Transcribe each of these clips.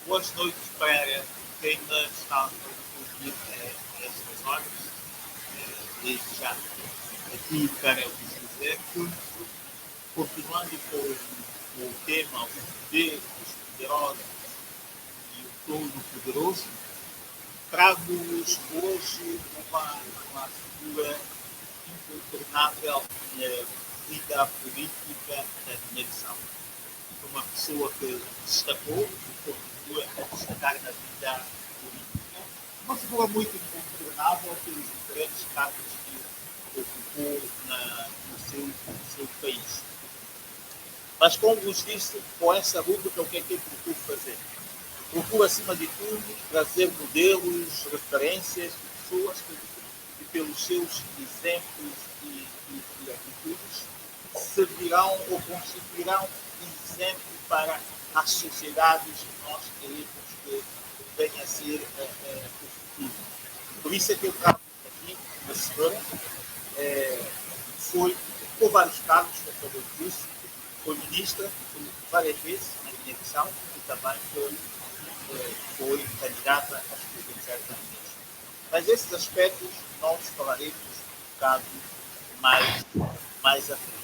Boas noites para quem está a ouvir estas horas. Desde já aqui para vos dizer que, continuando com o tema, o poder, os poderosos e o Todo-Poderoso, trago-vos hoje uma figura incontornável na vida política da Guiné-Bissau. Uma pessoa que destacou e continua a destacar na vida política. Uma figura muito incontornável pelos diferentes cargos que ocupou no seu país. Mas, como vos disse, com essa rubrica, o que é que eu procuro fazer? Procuro, acima de tudo, trazer modelos, referências de pessoas que pelos seus exemplos e atitudes, servirão ou constituirão exemplo para as sociedades que nós queremos que venha a ser o futuro. Por isso é que eu trago aqui uma senhora, foi por vários cargos, como eu disse, foi ministra várias vezes na Guiné-Bissau e também foi candidata às presidenciais da Guiné. Mas esses aspectos nós falaremos um bocado mais à frente.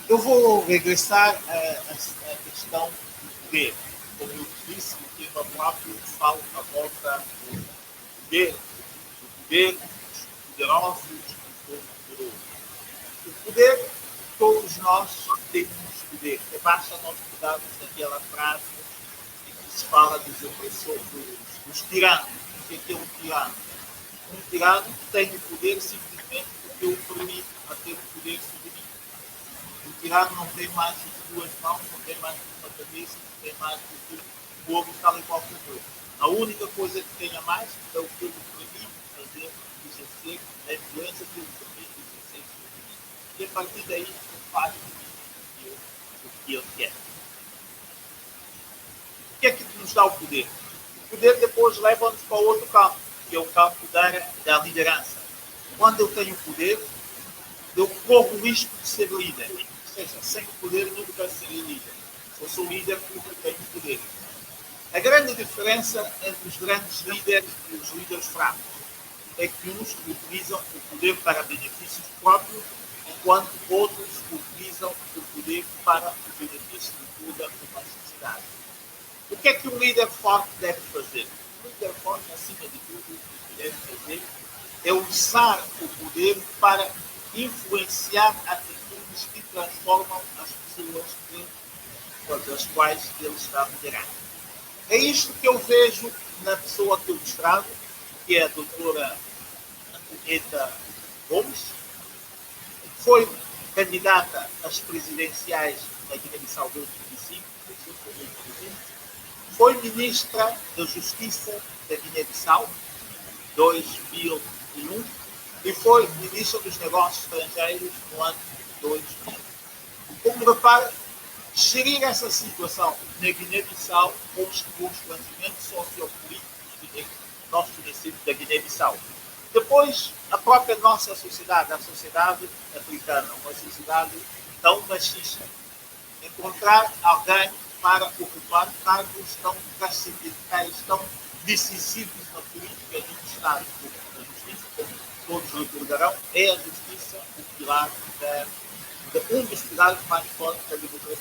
Eu vou regressar à questão do poder. Como eu disse, o tema próprio fala à volta do poder, dos poderosos e do poderoso. O poder, todos nós temos poder. Basta nós estudarmos aquela frase em que se fala dos opressores, dos tiranos. O que é um tirano? Um tirano tem o poder simplesmente porque o permite a ter o poder sobre mim. O tirano não tem mais do que duas mãos, não tem mais do que uma cabeça, não tem mais do que o ombro, tal e qual coisa. A única coisa que tem a mais é o que ele permite fazer, exercer, a influência que ele permite exercer sobre mim. E a partir daí, ele faz o que ele quer. O que é que nos dá o poder? O poder depois leva-nos para outro campo, que é o campo da liderança. Quando eu tenho poder, eu corro o risco de ser líder. Ou seja, sem poder nunca serei líder. Eu sou líder porque tenho poder. A grande diferença entre os grandes líderes e os líderes fracos é que uns utilizam o poder para benefícios próprios, enquanto outros utilizam o poder para o benefício de toda uma sociedade. O que é que um líder forte deve fazer? Um líder forte, acima de tudo, o que deve fazer é usar o poder para influenciar atitudes que transformam as pessoas das quais ele está liderando. É isto que eu vejo na pessoa que eu vos trago, que é a doutora Antonieta Gomes, que foi candidata às presidenciais da Guiné-Bissau 2005, foi ministra da Justiça da Guiné-Bissau 2001 e foi ministro dos Negócios Estrangeiros no ano 2000. Como repara, gerir essa situação na Guiné-Bissau com os conhecimentos sociopolíticos que nós conhecemos da Guiné-Bissau. Depois, a própria nossa sociedade, a sociedade africana, uma sociedade tão machista, encontrar alguém para ocupar cargos tão transcendentais, tão decisivos na política de um Estado. A justiça, como todos recordarão, é a justiça o pilar um dos pilares mais fortes da democracia.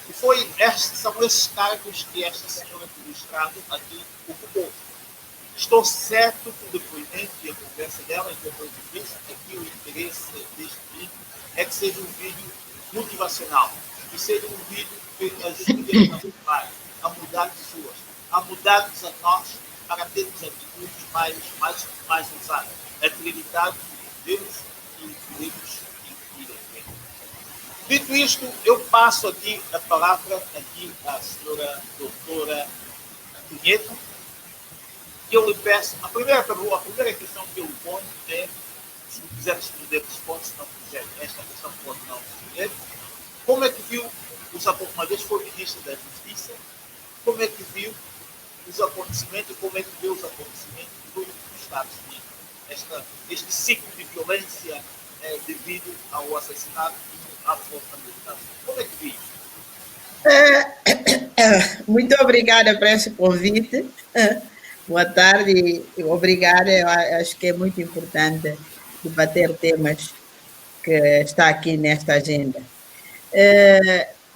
E são esses cargos que esta senhora ilustrada aqui ocupou. Estou certo que o depoimento e a conversa dela, que eu disse, aqui o interesse deste vídeo é que seja um vídeo motivacional, que seja um vídeo que ajude a mudar pessoas, a mudarmos a nós para termos atitudes mais ousadas, acreditar que podemos e podemos ir em frente. Dito isto, eu passo aqui a palavra à senhora doutora Antonieta, que eu lhe peço, a primeira questão que eu lhe ponho é, se me quiser responder, responde, se não quiser, esta questão pode não responder. Como é que viu, uma vez foi ministro da Justiça, como é que viu os acontecimentos, como é que viu os acontecimentos dos Estados Unidos, este ciclo de violência devido ao assassinato do afro-americano? Como é que viu? Muito obrigada por esse convite. Boa tarde e obrigada. Eu acho que é muito importante debater temas que está aqui nesta agenda.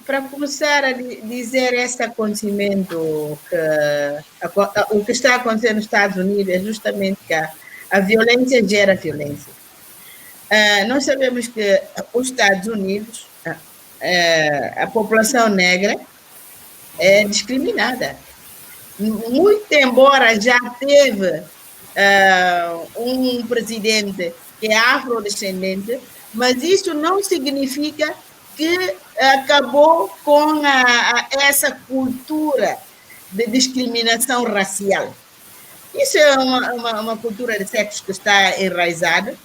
Para começar a dizer esse acontecimento, o que está acontecendo nos Estados Unidos é justamente que a violência gera violência. Nós sabemos que os Estados Unidos, a população negra é discriminada. Muito embora já teve um presidente que é afrodescendente, mas isso não significa que acabou com essa cultura de discriminação racial. Isso é uma cultura de sexo que está enraizada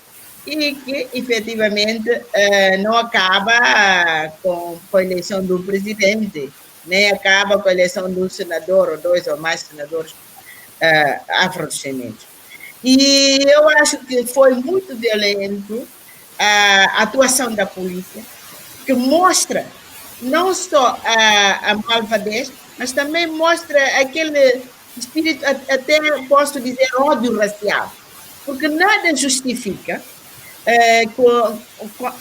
e que, efetivamente, não acaba com a eleição do presidente, nem acaba com a eleição de um senador ou 2 ou mais senadores afrodescendentes. E eu acho que foi muito violento a atuação da polícia, que mostra não só a malvadez, mas também mostra aquele espírito, até posso dizer, ódio racial, porque nada justifica com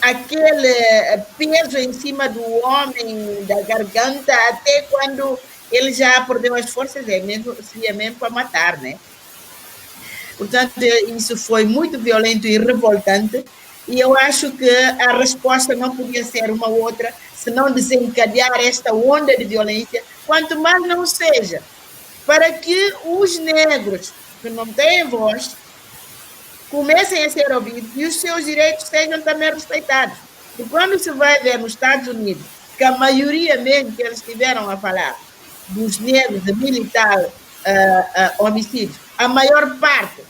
aquele peso em cima do homem, da garganta, até quando ele já perdeu as forças, seria mesmo para matar, né? Portanto, isso foi muito violento e revoltante, e eu acho que a resposta não podia ser uma outra, senão desencadear esta onda de violência, quanto mais não seja, para que os negros que não têm voz comecem a ser ouvidos e os seus direitos sejam também respeitados. E quando se vai ver nos Estados Unidos, que a maioria mesmo que eles tiveram a falar dos negros de militar homicídios, a maior parte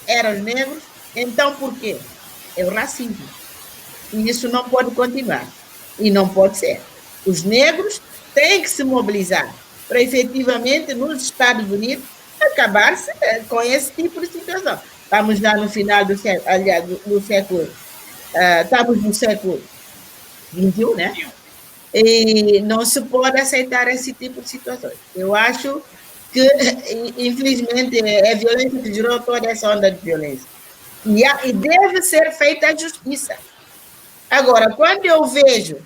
eram os negros, então por quê? É o racismo. E isso não pode continuar. E não pode ser. Os negros têm que se mobilizar para efetivamente, nos Estados Unidos, acabar-se com esse tipo de situação. Estamos já no final do século, aliás, do século, estamos no século XXI, né? E não se pode aceitar esse tipo de situações. Eu acho que, infelizmente, é a violência que gerou toda essa onda de violência. E deve ser feita a justiça. Agora, quando eu vejo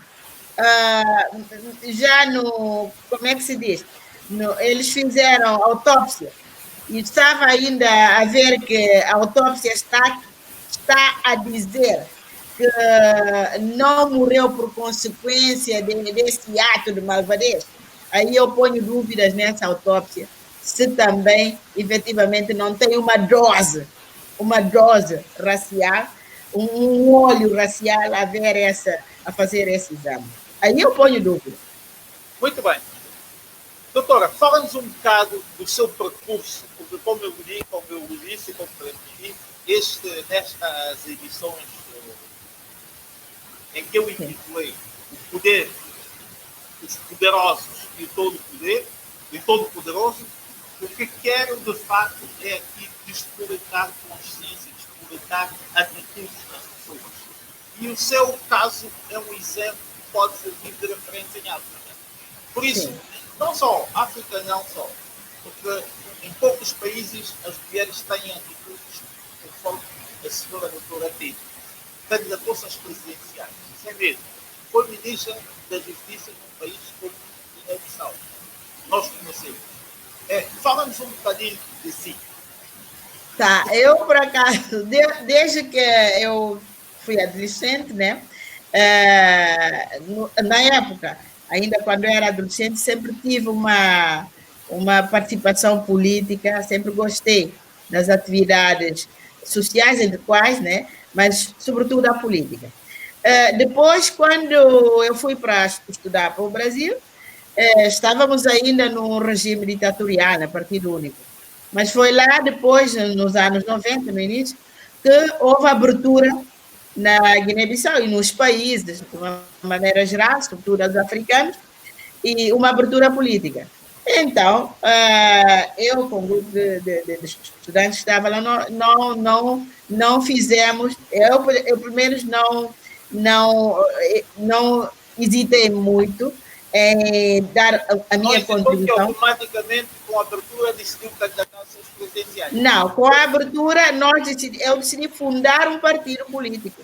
já no, como é que se diz? Eles fizeram autópsia e estava ainda a ver que a autópsia está a dizer que não morreu por consequência desse ato de malvadez. Aí eu ponho dúvidas nessa autópsia, se também, efetivamente, não tem uma dose racial, um olho racial a fazer esse exame. Aí eu ponho dúvida. Muito bem. Doutora, fala-nos um bocado do seu percurso, porque como eu disse e como referi, nestas edições em que eu intitulei o poder, os poderosos e o todo-poderoso, o que quero de facto é aqui despolitar consciência, despolitar atitudes das pessoas. E o seu caso é um exemplo que pode servir de referência em África. Por isso, não só, África não só, porque em poucos países as mulheres têm atitudes conforme a senhora doutora teve. Candidatou-se às presidenciais, isso é mesmo. Foi ministra da Justiça num país como Guiné-Bissau. Nós conhecemos. Fala-nos um bocadinho de si. Tá, eu por acaso, desde que eu fui adolescente, né? Na época, ainda quando eu era adolescente, sempre tive uma participação política, sempre gostei das atividades sociais, entre quais, né? Mas, sobretudo, a política. Depois, quando eu fui para estudar para o Brasil, estávamos ainda no regime ditatorial, no Partido Único. Mas foi lá depois, nos anos 90, no início, que houve abertura na Guiné-Bissau e nos países, de uma maneira geral, sobretudo os africanos, e uma abertura política. Então, eu, com o grupo de estudantes que estava lá, não fizemos, eu primeiro não hesitei muito dar a minha então, que contribuição. automaticamente, com a abertura, decidiu candidatar-se às presidenciais? Não, com a abertura, eu decidi fundar um partido político.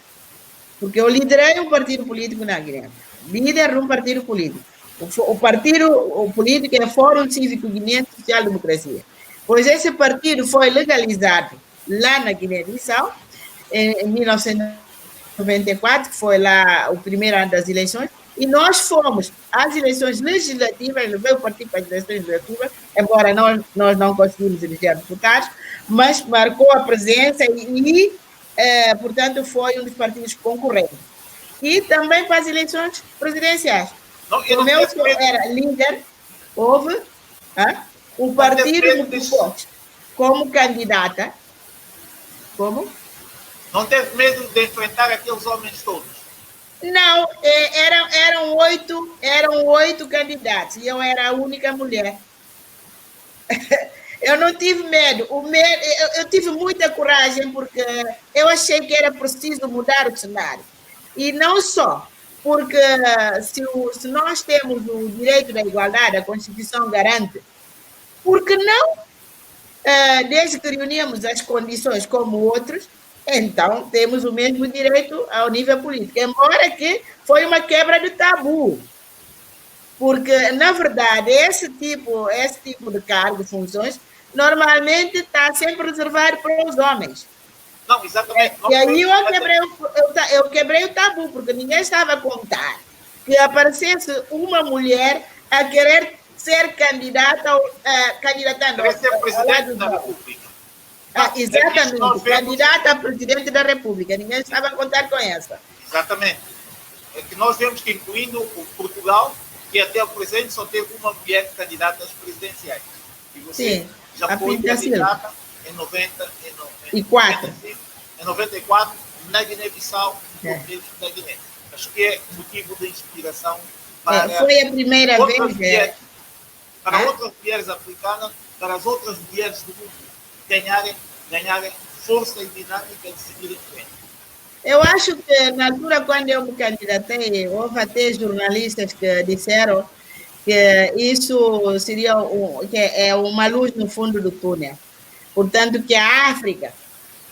Porque eu liderei um partido político na Guiné. Líder de um partido político. O partido político é Fórum Cívico Guinense Social Democracia. Pois esse partido foi legalizado lá na Guiné-Bissau, em 1994, que foi lá o primeiro ano das eleições, e nós fomos às eleições legislativas, levei o partido para as eleições legislativas, embora nós não conseguimos eleger deputados, mas marcou a presença e portanto, foi um dos partidos concorrentes. E também para as eleições presidenciais. Como eu era líder, houve o partido me propôs como candidata. Como? Não teve medo de enfrentar aqueles homens todos? Não, eram oito candidatos e eu era a única mulher. Eu não tive medo. Eu tive muita coragem porque eu achei que era preciso mudar o cenário. E não só, porque se nós temos o direito da igualdade, a Constituição garante, por que não, desde que reunimos as condições como outros, então temos o mesmo direito ao nível político. Embora que foi uma quebra de tabu. Porque, na verdade, esse tipo de cargo, funções, normalmente está sempre reservado para os homens. Não, exatamente. E aí eu quebrei o tabu, porque ninguém estava a contar que aparecesse uma mulher a querer ser candidatando. Querer ser presidente da República. Exatamente, candidata a presidente da República. Ninguém estava a contar com essa. Exatamente. É que nós vemos que, incluindo o Portugal, que até o presente só teve uma mulher candidata às presidenciais. E você já foi candidata em 94 na Guiné-Bissau, no meio da Guiné. Acho que é motivo de inspiração para foi a primeira vez mulheres, para outras mulheres africanas, para as outras mulheres do mundo ganharem força e dinâmica de seguir em frente. Eu acho que, na altura, quando eu me candidatei, houve até jornalistas que disseram que isso seria que é uma luz no fundo do túnel. Portanto, que a África,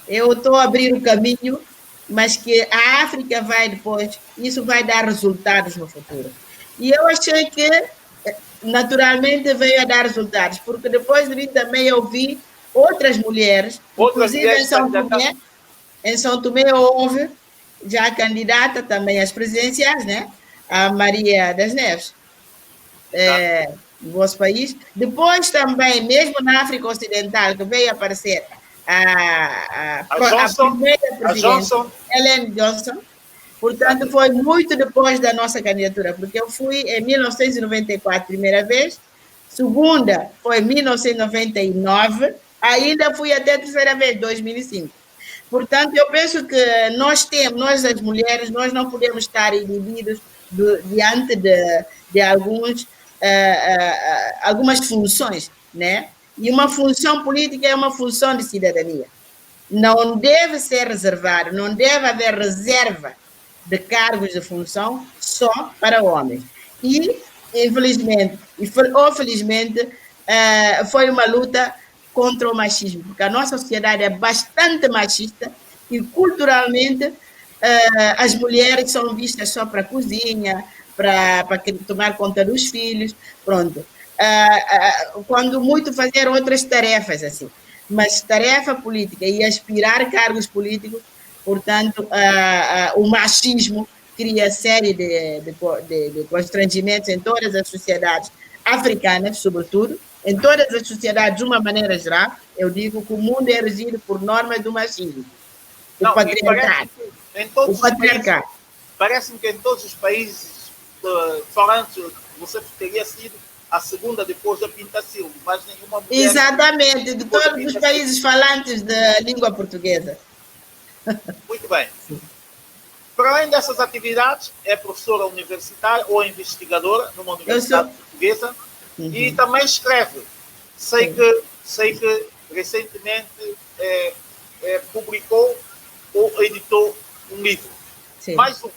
eu estou a abrir o caminho, mas que a África vai depois, isso vai dar resultados no futuro. E eu achei que, naturalmente, veio a dar resultados, porque depois de mim também eu vi outras mulheres, inclusive em São Tomé houve já candidata também às presidenciais, né? A Maria das Neves, do vosso país. Depois também, mesmo na África Ocidental, que veio aparecer a primeira presidente, Ellen Johnson. Portanto, foi muito depois da nossa candidatura, porque eu fui em 1994, primeira vez, segunda foi em 1999, ainda fui até a terceira vez, 2005. Portanto, eu penso que nós as mulheres, nós não podemos estar inibidos diante de algumas funções, né? E uma função política é uma função de cidadania. Não deve ser reservado, não deve haver reserva de cargos de função só para homens. E, infelizmente, ou felizmente, foi uma luta contra o machismo, porque a nossa sociedade é bastante machista e, culturalmente, as mulheres são vistas só para a cozinha, para tomar conta dos filhos, pronto. Quando muito fazer outras tarefas, assim. Mas tarefa política e aspirar cargos políticos, portanto, o machismo cria série de constrangimentos em todas as sociedades africanas, sobretudo, em todas as sociedades, de uma maneira geral. Eu digo que o mundo é regido por normas do machismo. O patriarcado. Parece-me que em todos os países falantes, você teria sido a segunda depois da Pinta Silva, mas nenhuma mulher... Exatamente, de todos os países falantes da língua portuguesa. Muito bem. Para além dessas atividades, é professora universitária ou investigadora numa universidade portuguesa e também escreve. Sei que recentemente publicou ou editou um livro. Sim. Mais um.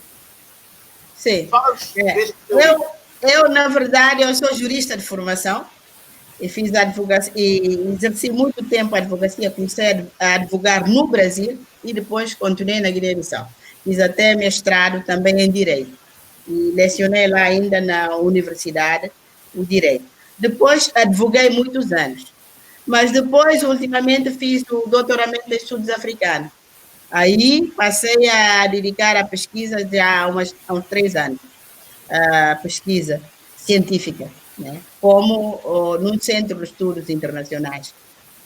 Sim. Eu, na verdade, eu sou jurista de formação e fiz advocacia e exerci muito tempo a advocacia, comecei a advogar no Brasil e depois continuei na Guiné-Bissau. Fiz até mestrado também em Direito e lecionei lá ainda na universidade o Direito. Depois advoguei muitos anos, mas depois, ultimamente, fiz o doutoramento em estudos africanos. Aí passei a dedicar à pesquisa já há uns 3 anos, a pesquisa científica, né? Como num centro de estudos internacionais.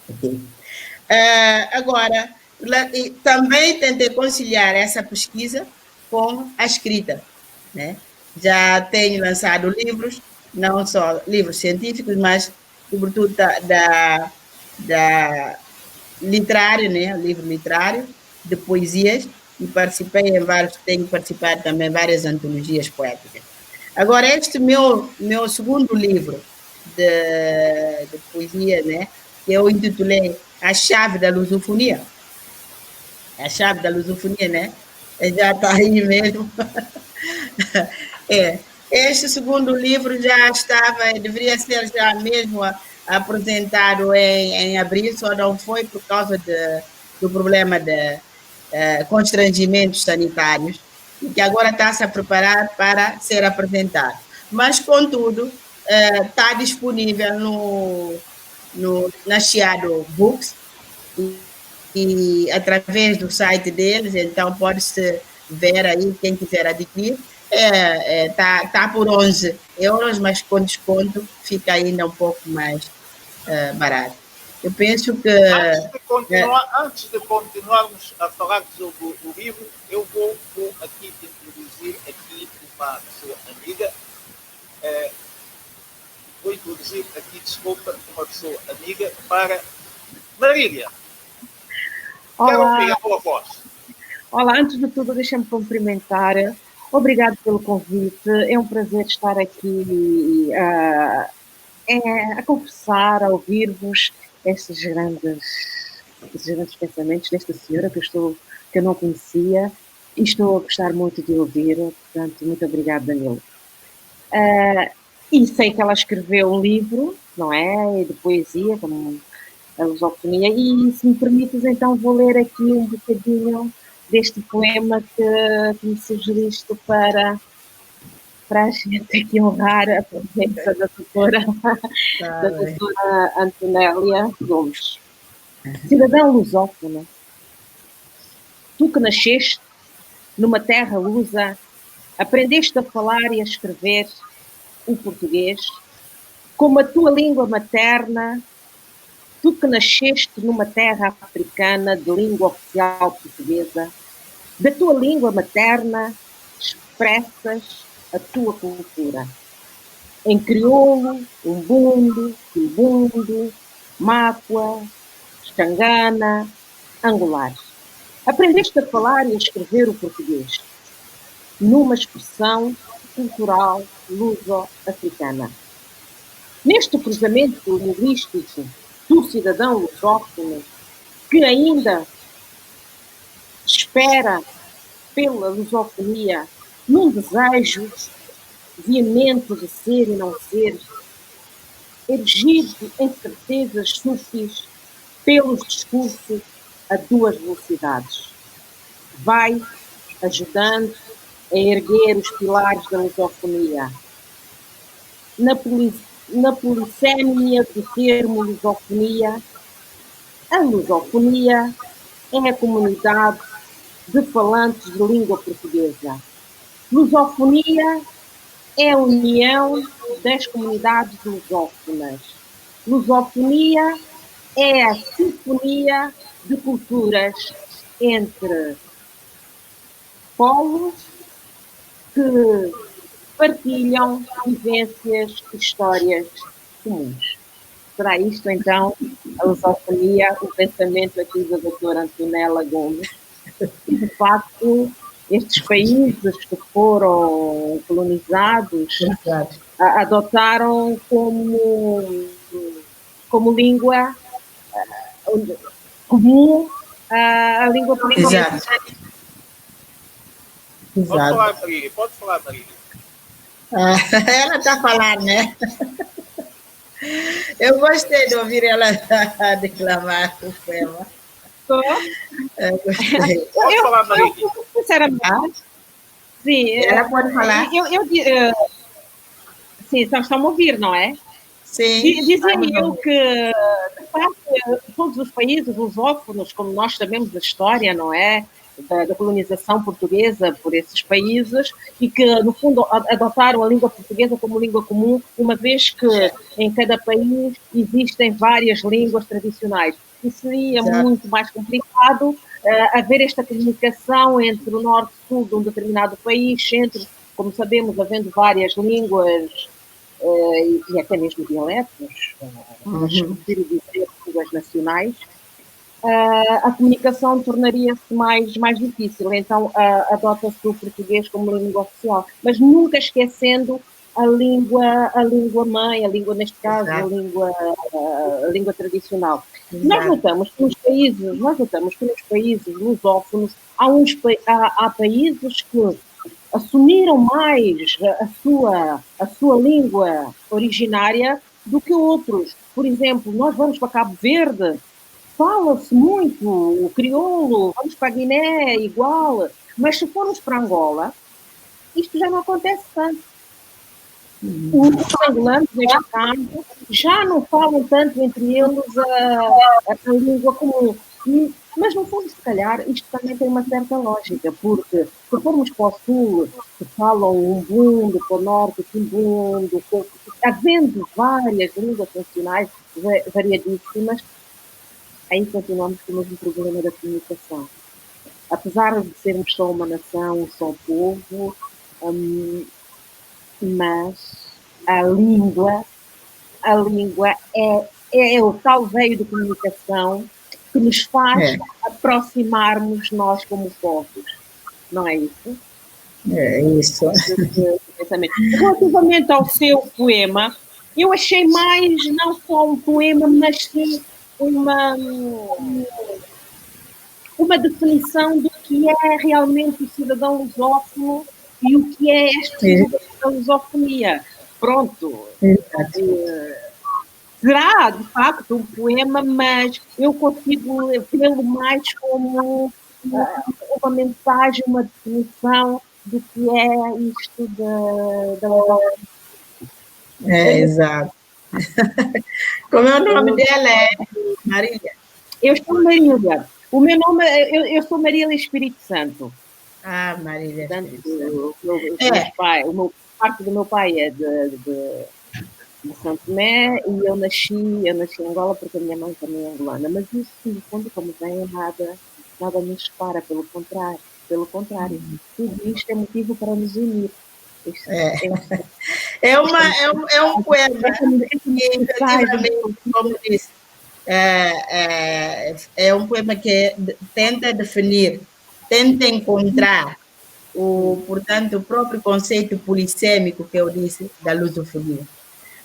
Okay. Agora, também tentei conciliar essa pesquisa com a escrita, né? Já tenho lançado livros, não só livros científicos, mas sobretudo da literário, né? Livro literário, de poesias, e participei em vários, tenho participado também em várias antologias poéticas. Agora, este meu segundo livro de poesia, né? Que eu intitulei A Chave da Lusofonia. A Chave da Lusofonia, né? Já está aí mesmo. Este segundo livro já estava, deveria ser já mesmo apresentado em abril, só não foi por causa do problema de constrangimentos sanitários, e que agora está-se a preparar para ser apresentado. Mas, contudo, está disponível na Chiado Books e através do site deles, então pode-se ver aí, quem quiser adquirir, tá por 11 euros, mas com desconto fica ainda um pouco mais barato. Eu penso que... Antes de continuarmos a falar sobre o livro, eu vou aqui introduzir aqui uma pessoa amiga. Vou introduzir aqui, desculpa, uma pessoa amiga para Marília. Quero ouvir a tua voz. Olá, antes de tudo, deixa-me cumprimentar. Obrigado pelo convite. É um prazer estar aqui a conversar, a ouvir-vos estes grandes pensamentos desta senhora que eu não conhecia e estou a gostar muito de ouvir. Portanto, muito obrigada, Danilo. E sei que ela escreveu um livro, não é? De poesia, como a lusofonia, e se me permites, então vou ler aqui um bocadinho deste poema que me sugeriste para a gente aqui honrar a presença da doutora Antonélia Gomes. Cidadã lusófona, tu que nasceste numa terra lusa, aprendeste a falar e a escrever o português como a tua língua materna. Tu que nasceste numa terra africana de língua oficial portuguesa, da tua língua materna expressas a tua cultura. Em crioulo, umbundo, quimbundo, mácua, xangana, angolar. Aprendeste a falar e a escrever o português numa expressão cultural luso-africana. Neste cruzamento linguístico do cidadão lusófono que ainda espera pela lusofonia num desejo veemente de ser e não ser, erigido em certezas sufis pelos discursos a duas velocidades. Vai ajudando a erguer os pilares da lusofonia. Na polissémia do termo lusofonia, a lusofonia é a comunidade de falantes de língua portuguesa. Lusofonia é a união das comunidades lusófonas. Lusofonia é a sinfonia de culturas entre povos que partilham vivências e histórias comuns. Será isto, então, a lusofonia, o pensamento aqui da doutora Antonella Gomes. E, de facto, estes países que foram colonizados adotaram como língua comum a língua portuguesa. Exato. Pode falar, Marília. Ela está a falar, né? Eu gostei de ouvir ela declamar o poema. Só. Eu gostei. Pode falar, Maria. Sinceramente, sim. Ela pode falar? Sim, estão a ouvir, não é? Sim. Dizia eu que, de facto, todos os países lusófonos, como nós sabemos da história, não é? Da colonização portuguesa por esses países e que, no fundo, adotaram a língua portuguesa como língua comum, uma vez que em cada país existem várias línguas tradicionais. E seria muito mais complicado haver esta comunicação entre o norte e o sul de um determinado país, entre, como sabemos, havendo várias línguas e até mesmo dialetos, mas prefiro dizer línguas nacionais, a comunicação tornaria-se mais difícil. Então, adota-se o português como língua oficial, mas nunca esquecendo a língua mãe, a língua, neste caso, a língua tradicional. Nós notamos que nos países lusófonos há países que assumiram mais a sua língua originária do que outros. Por exemplo, nós vamos para Cabo Verde, fala-se muito o crioulo, vamos para a Guiné, igual, mas se formos para Angola, isto já não acontece tanto. Os angolanos, neste caso, já não falam tanto entre eles a língua comum. Mas, no fundo, se calhar, isto também tem uma certa lógica, porque se formos para o sul, que falam umbundo, para o norte, quimbundo, havendo várias línguas nacionais variadíssimas, aí continuamos com o mesmo problema da comunicação. Apesar de sermos só uma nação, só um povo, mas a língua é o tal veio de comunicação que nos faz aproximarmos nós como povos. Não é isso? É isso. Relativamente ao seu poema, eu achei mais não só um poema, mas sim uma definição do que é realmente o cidadão lusófono e o que é esta lusofonia. Pronto. Será, de facto, um poema, mas eu consigo vê-lo mais como uma mensagem, uma definição do que é isto da lusofonia. Exato. Como é o nome dela? É Marília? Eu sou Marília. O meu nome, eu sou Marília Espírito Santo. Ah, Marília Espírito Santo. Parte do meu pai é de São Tomé e eu nasci em Angola porque a minha mãe também é angolana. Mas isso, no fundo, como vem, nada nos separa, pelo contrário. Tudo isto é motivo para nos unir. É um poema que, efetivamente, como disse, é um poema que tenta definir, tenta encontrar portanto, o próprio conceito polissêmico que eu disse da lusofonia.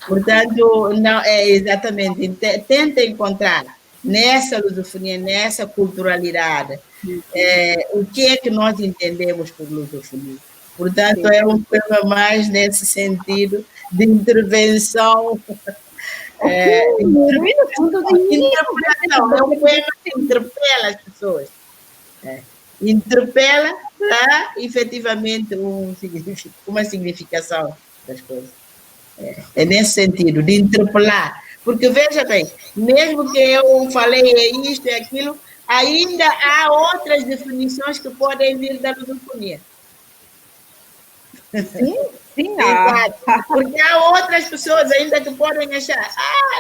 Portanto, não, exatamente, tenta encontrar nessa lusofonia, nessa culturalidade, o que é que nós entendemos por lusofonia. Portanto, é um poema mais nesse sentido de intervenção. Interpretação. É um poema que interpela as pessoas. Interpela para, efetivamente, uma significação das coisas. É nesse sentido, de interpelar. Porque, veja bem, mesmo que eu falei isto e aquilo, ainda há outras definições que podem vir da lusofonia. Sim, exato. Porque há outras pessoas ainda que podem achar,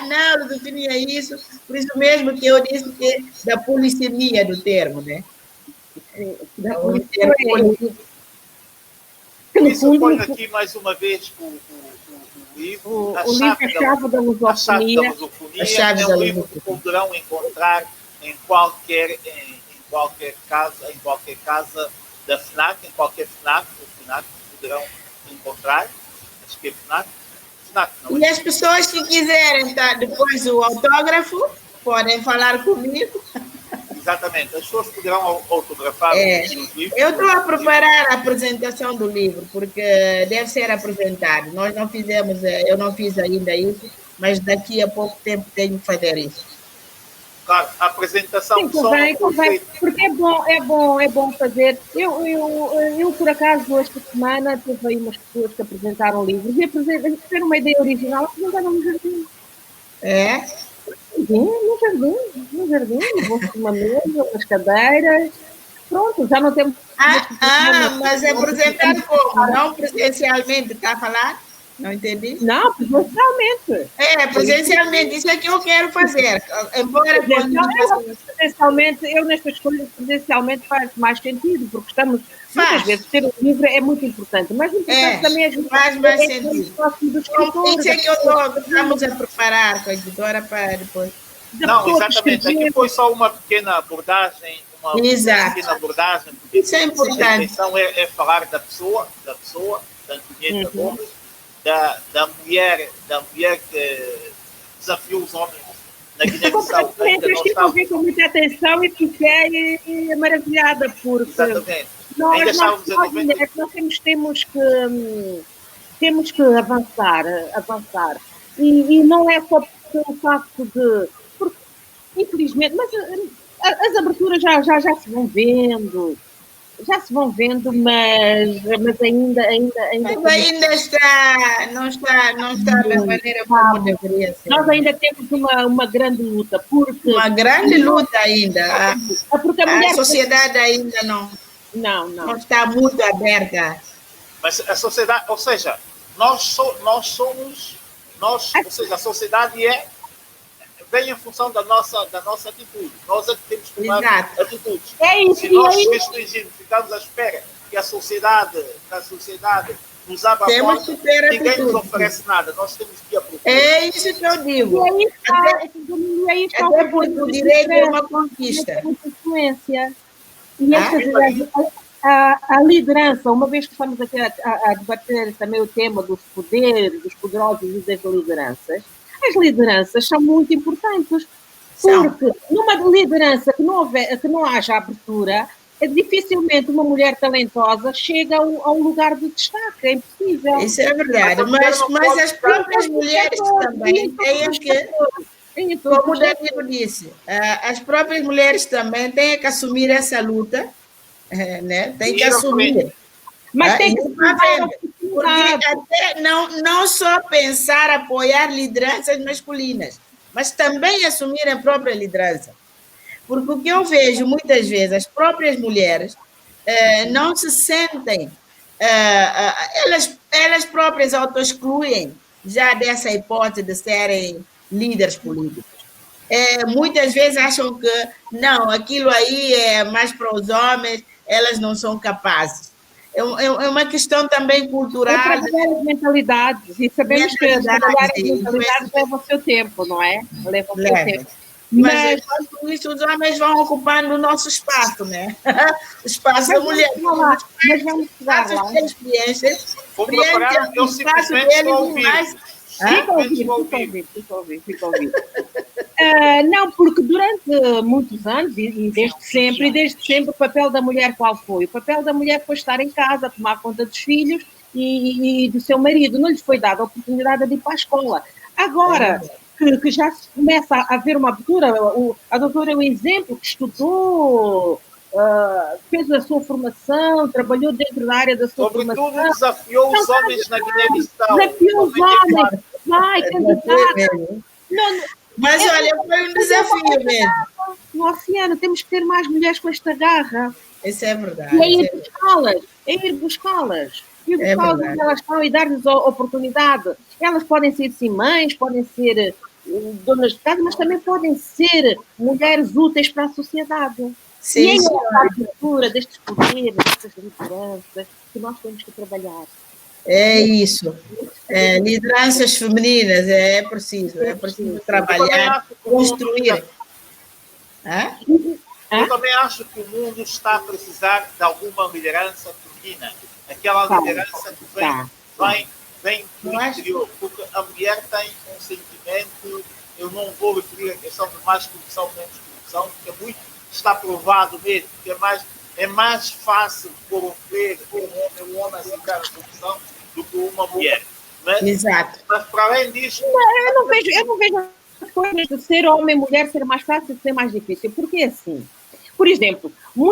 não, lusofonia é isso, por isso mesmo que eu disse que da polissemia do termo, né? Isso põe aqui mais uma vez o livro, A Chave da Lusofonia. É um livro que poderão encontrar em qualquer casa da FNAC, em qualquer FNAC, poderão encontrar. Acho que é FNAC. E as pessoas que quiserem depois o autógrafo, podem falar comigo. Exatamente. As pessoas poderão autografar os livros. Eu estou a preparar a apresentação do livro, porque deve ser apresentado. Nós não fizemos, eu não fiz ainda isso, mas daqui a pouco tempo tenho que fazer isso. Claro, a apresentação Sim, convém, porque é bom fazer. Eu, por acaso, esta semana, tive aí umas pessoas que apresentaram livros e fizeram uma ideia original, apresentaram no jardim. É? No jardim, uma mesa, umas cadeiras, pronto, já não temos... Mas é apresentado como? Não presencialmente, está a falar? Não entendi? Não, presencialmente. Presencialmente, isso é que eu quero fazer. Embora presencialmente, eu nestas coisas presencialmente faz mais sentido, porque estamos, muitas vezes, ter um livro é muito importante, mas importante também é faz mais sentido. Isso é que estamos a preparar com a editora para depois. Não, exatamente. Aqui foi só uma pequena abordagem. Pequena abordagem. Isso é importante. A intenção é falar da pessoa, da Antonieta Gomes, da mulher que desafiou os homens na Guiné-Bissau. Eu ouvi com muita atenção e fiquei maravilhada, porque exatamente. Nós temos que avançar. E não é só pelo facto de... Porque, infelizmente, mas as aberturas já se vão vendo. Mas ainda não está da maneira como deveria ser. Nós ainda temos uma grande luta, porque... Uma grande luta ainda. Porque a sociedade ainda não está muito aberta. Mas a sociedade, ou seja, ou seja, a sociedade vem em função da nossa atitude. Nós é que temos que tomar atitudes. Se nós restringirmos, ficamos à espera que a sociedade nos abra a porta, ninguém nos oferece nada. Nós temos que aproveitar. É isso que eu digo. Até porque o direito é uma conquista. E a liderança, uma vez que estamos aqui a debater também o tema dos poderes, dos poderosos e das lideranças, as lideranças são muito importantes, porque numa liderança que não haja abertura, dificilmente uma mulher talentosa chega a um lugar de destaque, é impossível. Isso é verdade, mas as próprias mulheres também têm que, como o Danilo disse, as próprias mulheres também têm que assumir essa luta, né? Têm que assumir. Mas tem que porque até não só pensar apoiar lideranças masculinas, mas também assumir a própria liderança. Porque o que eu vejo muitas vezes, as próprias mulheres não se sentem, elas próprias auto-excluem já dessa hipótese de serem líderes políticos. Muitas vezes acham que não, aquilo aí é mais para os homens, elas não são capazes. É uma questão também cultural. Trabalhar as mentalidades, e sabemos que trabalhar as mentalidades leva o seu tempo, não é? Leva o seu tempo. Mas enquanto isso, os homens vão ocupando o nosso espaço, né? O espaço da mulher. Mas vamos chegar lá. Eu simplesmente vou ouvir. Fica a ouvir. Não, porque durante muitos anos, e desde sempre, o papel da mulher qual foi? O papel da mulher foi estar em casa, tomar conta dos filhos e do seu marido. Não lhes foi dada a oportunidade de ir para a escola. Agora que já se começa a haver uma abertura, a doutora é um exemplo, que estudou, fez a sua formação, trabalhou dentro da área da sua formação. Sobretudo desafiou os homens na Guiné-Bissau. Desafiou os homens. Vai, candidata. Mas olha, foi um desafio mesmo. No oceano, temos que ter mais mulheres com esta garra. Isso é verdade. E é ir buscá-las. onde elas estão e dar-lhes a oportunidade. Elas podem ser sim mães, podem ser donas de casa, mas também podem ser mulheres úteis para a sociedade. Sim, e é a cultura destes poderes, destas lideranças que nós temos que trabalhar. É isso. Lideranças femininas, é preciso trabalhar, construir. Eu também acho que o mundo está a precisar de alguma liderança feminina. Aquela liderança que vem do interior, porque a mulher tem um sentimento, eu não vou referir a questão de mais corrupção, menos corrupção, porque é muito está provado mesmo que é mais fácil corromper um homem aceitar a corrupção do que uma mulher. Exato. Mas para além disso... Eu não vejo as coisas de ser homem e mulher ser mais fácil e ser mais difícil. Porque assim, por exemplo, o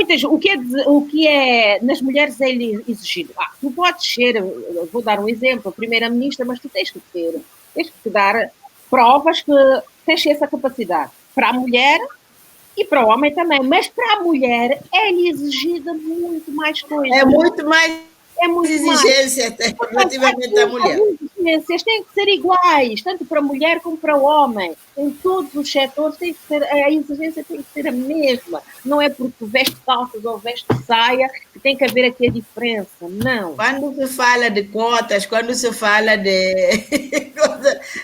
que é nas mulheres é exigido. Tu podes ser, vou dar um exemplo, primeira-ministra, mas tu tens que dar provas que tens essa capacidade. Para a mulher e para o homem também, mas para a mulher é-lhe exigida muito mais coisa. É muito mais exigência relativamente à mulher. As exigências têm que ser iguais, tanto para a mulher como para o homem. Em todos os setores a exigência tem que ser a mesma. Não é porque veste calças ou veste saia que tem que haver aqui a diferença. Não. Quando se fala de cotas, quando se fala de...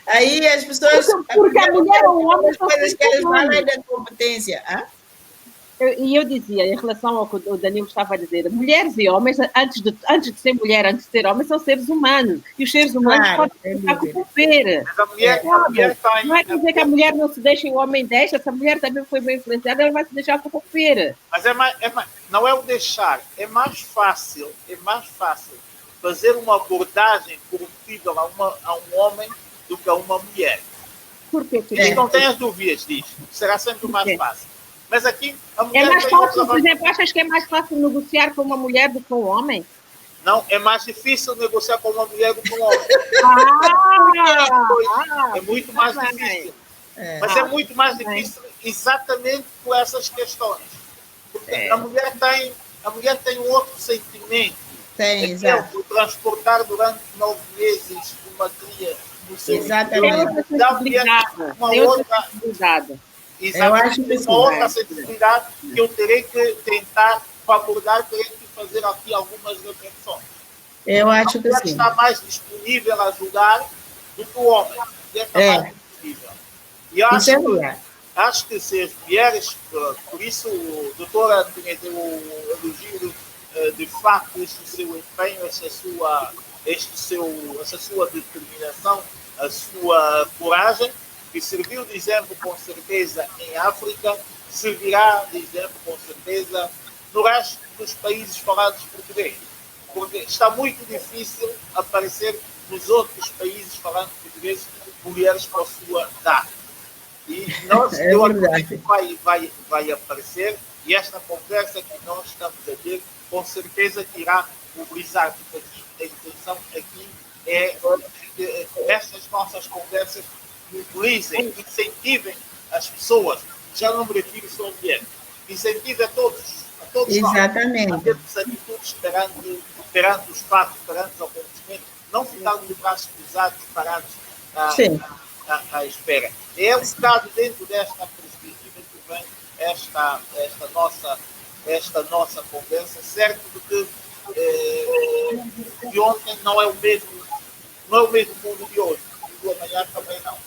aí as pessoas... Porque a mulher ou o homem... As coisas que eles falam é da competência. E eu dizia, em relação ao que o Danilo estava a dizer, mulheres e homens, antes de ser mulher, antes de ser homem, são seres humanos. E os seres humanos podem ficar corromper. Mas a mulher está não é dizer que a mulher não se deixa e o homem deixa, se a mulher também foi bem influenciada, ela vai se deixar corromper. Mas não é o deixar, é mais fácil fazer uma abordagem corruptível a um homem do que a uma mulher. Por quê? E não tenhas dúvidas disso. Será sempre mais fácil. Mas aqui a mulher é mais fácil, por exemplo, achas que é mais fácil negociar com uma mulher do que com um homem? Não, é mais difícil negociar com uma mulher do que com um homem. É muito mais difícil. Mas é muito mais difícil exatamente por essas questões. Porque a mulher tem um outro sentimento. Tem, exato. Transportar durante 9 meses uma cria no seu exatamente. Uma outra eu acho que uma outra sensibilidade que eu terei que tentar abordar, terei que fazer aqui algumas reflexões. Eu acho que sim. Está mais disponível a ajudar do que o homem. Está mais disponível. E acho que se as mulheres, por isso o doutor Antônio deu o elogio de facto este seu empenho, essa sua determinação, a sua coragem, que serviu de exemplo com certeza em África, servirá de exemplo com certeza no resto dos países falados português. Porque está muito difícil aparecer nos outros países falando português mulheres com a sua idade. E eu acredito que vai aparecer, e esta conversa que nós estamos a ter, com certeza que irá mobilizar, porque aqui a intenção aqui é que estas nossas conversas mobilizem, incentivem as pessoas, já não me refiro só a mulheres, incentivem a todos exatamente. nós, a termos atitudes perante os fatos, perante os acontecimentos, não ficarmos de braços cruzados, parados à espera. É um bocado dentro desta perspectiva que vem esta nossa conversa, certo de que de ontem não é o mesmo mundo de hoje, e do amanhã também não.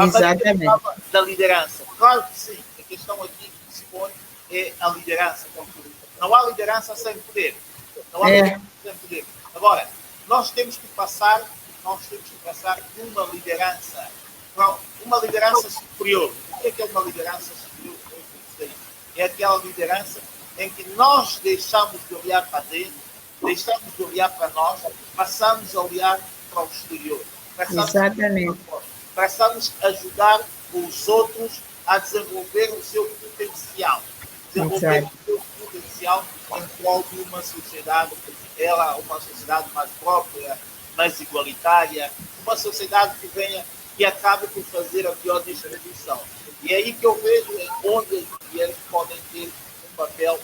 Exatamente. Da liderança. Claro que sim. A questão aqui que se põe é a liderança. Não há liderança sem poder. Não há liderança sem poder. Agora, nós temos que passar de uma liderança superior. O que é uma liderança superior? É aquela liderança em que nós deixamos de olhar para dentro, deixamos de olhar para nós, passamos a olhar para o exterior. Passamos a ajudar os outros a desenvolver o seu potencial. Desenvolver o seu potencial em prol de uma sociedade, uma sociedade mais própria, mais igualitária, uma sociedade que acabe por fazer a pior distribuição. E é aí que eu vejo onde as mulheres podem ter um papel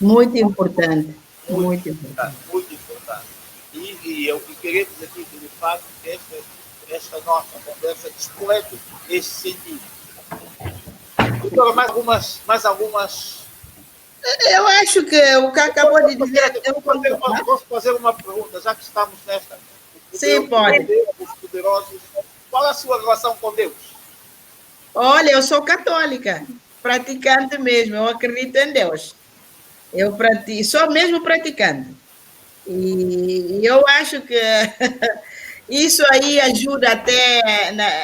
muito importante. Muito importante. E eu queremos aqui, de fato, que esta nossa conversa desplete esse sentido. Doutora, mais algumas... Eu acho que o que acabou de dizer... Posso fazer uma pergunta, já que estamos nesta... Sim, pode. Os poderosos. Qual é a sua relação com Deus? Olha, eu sou católica, praticante mesmo, eu acredito em Deus. Eu sou mesmo praticante. E eu acho que isso aí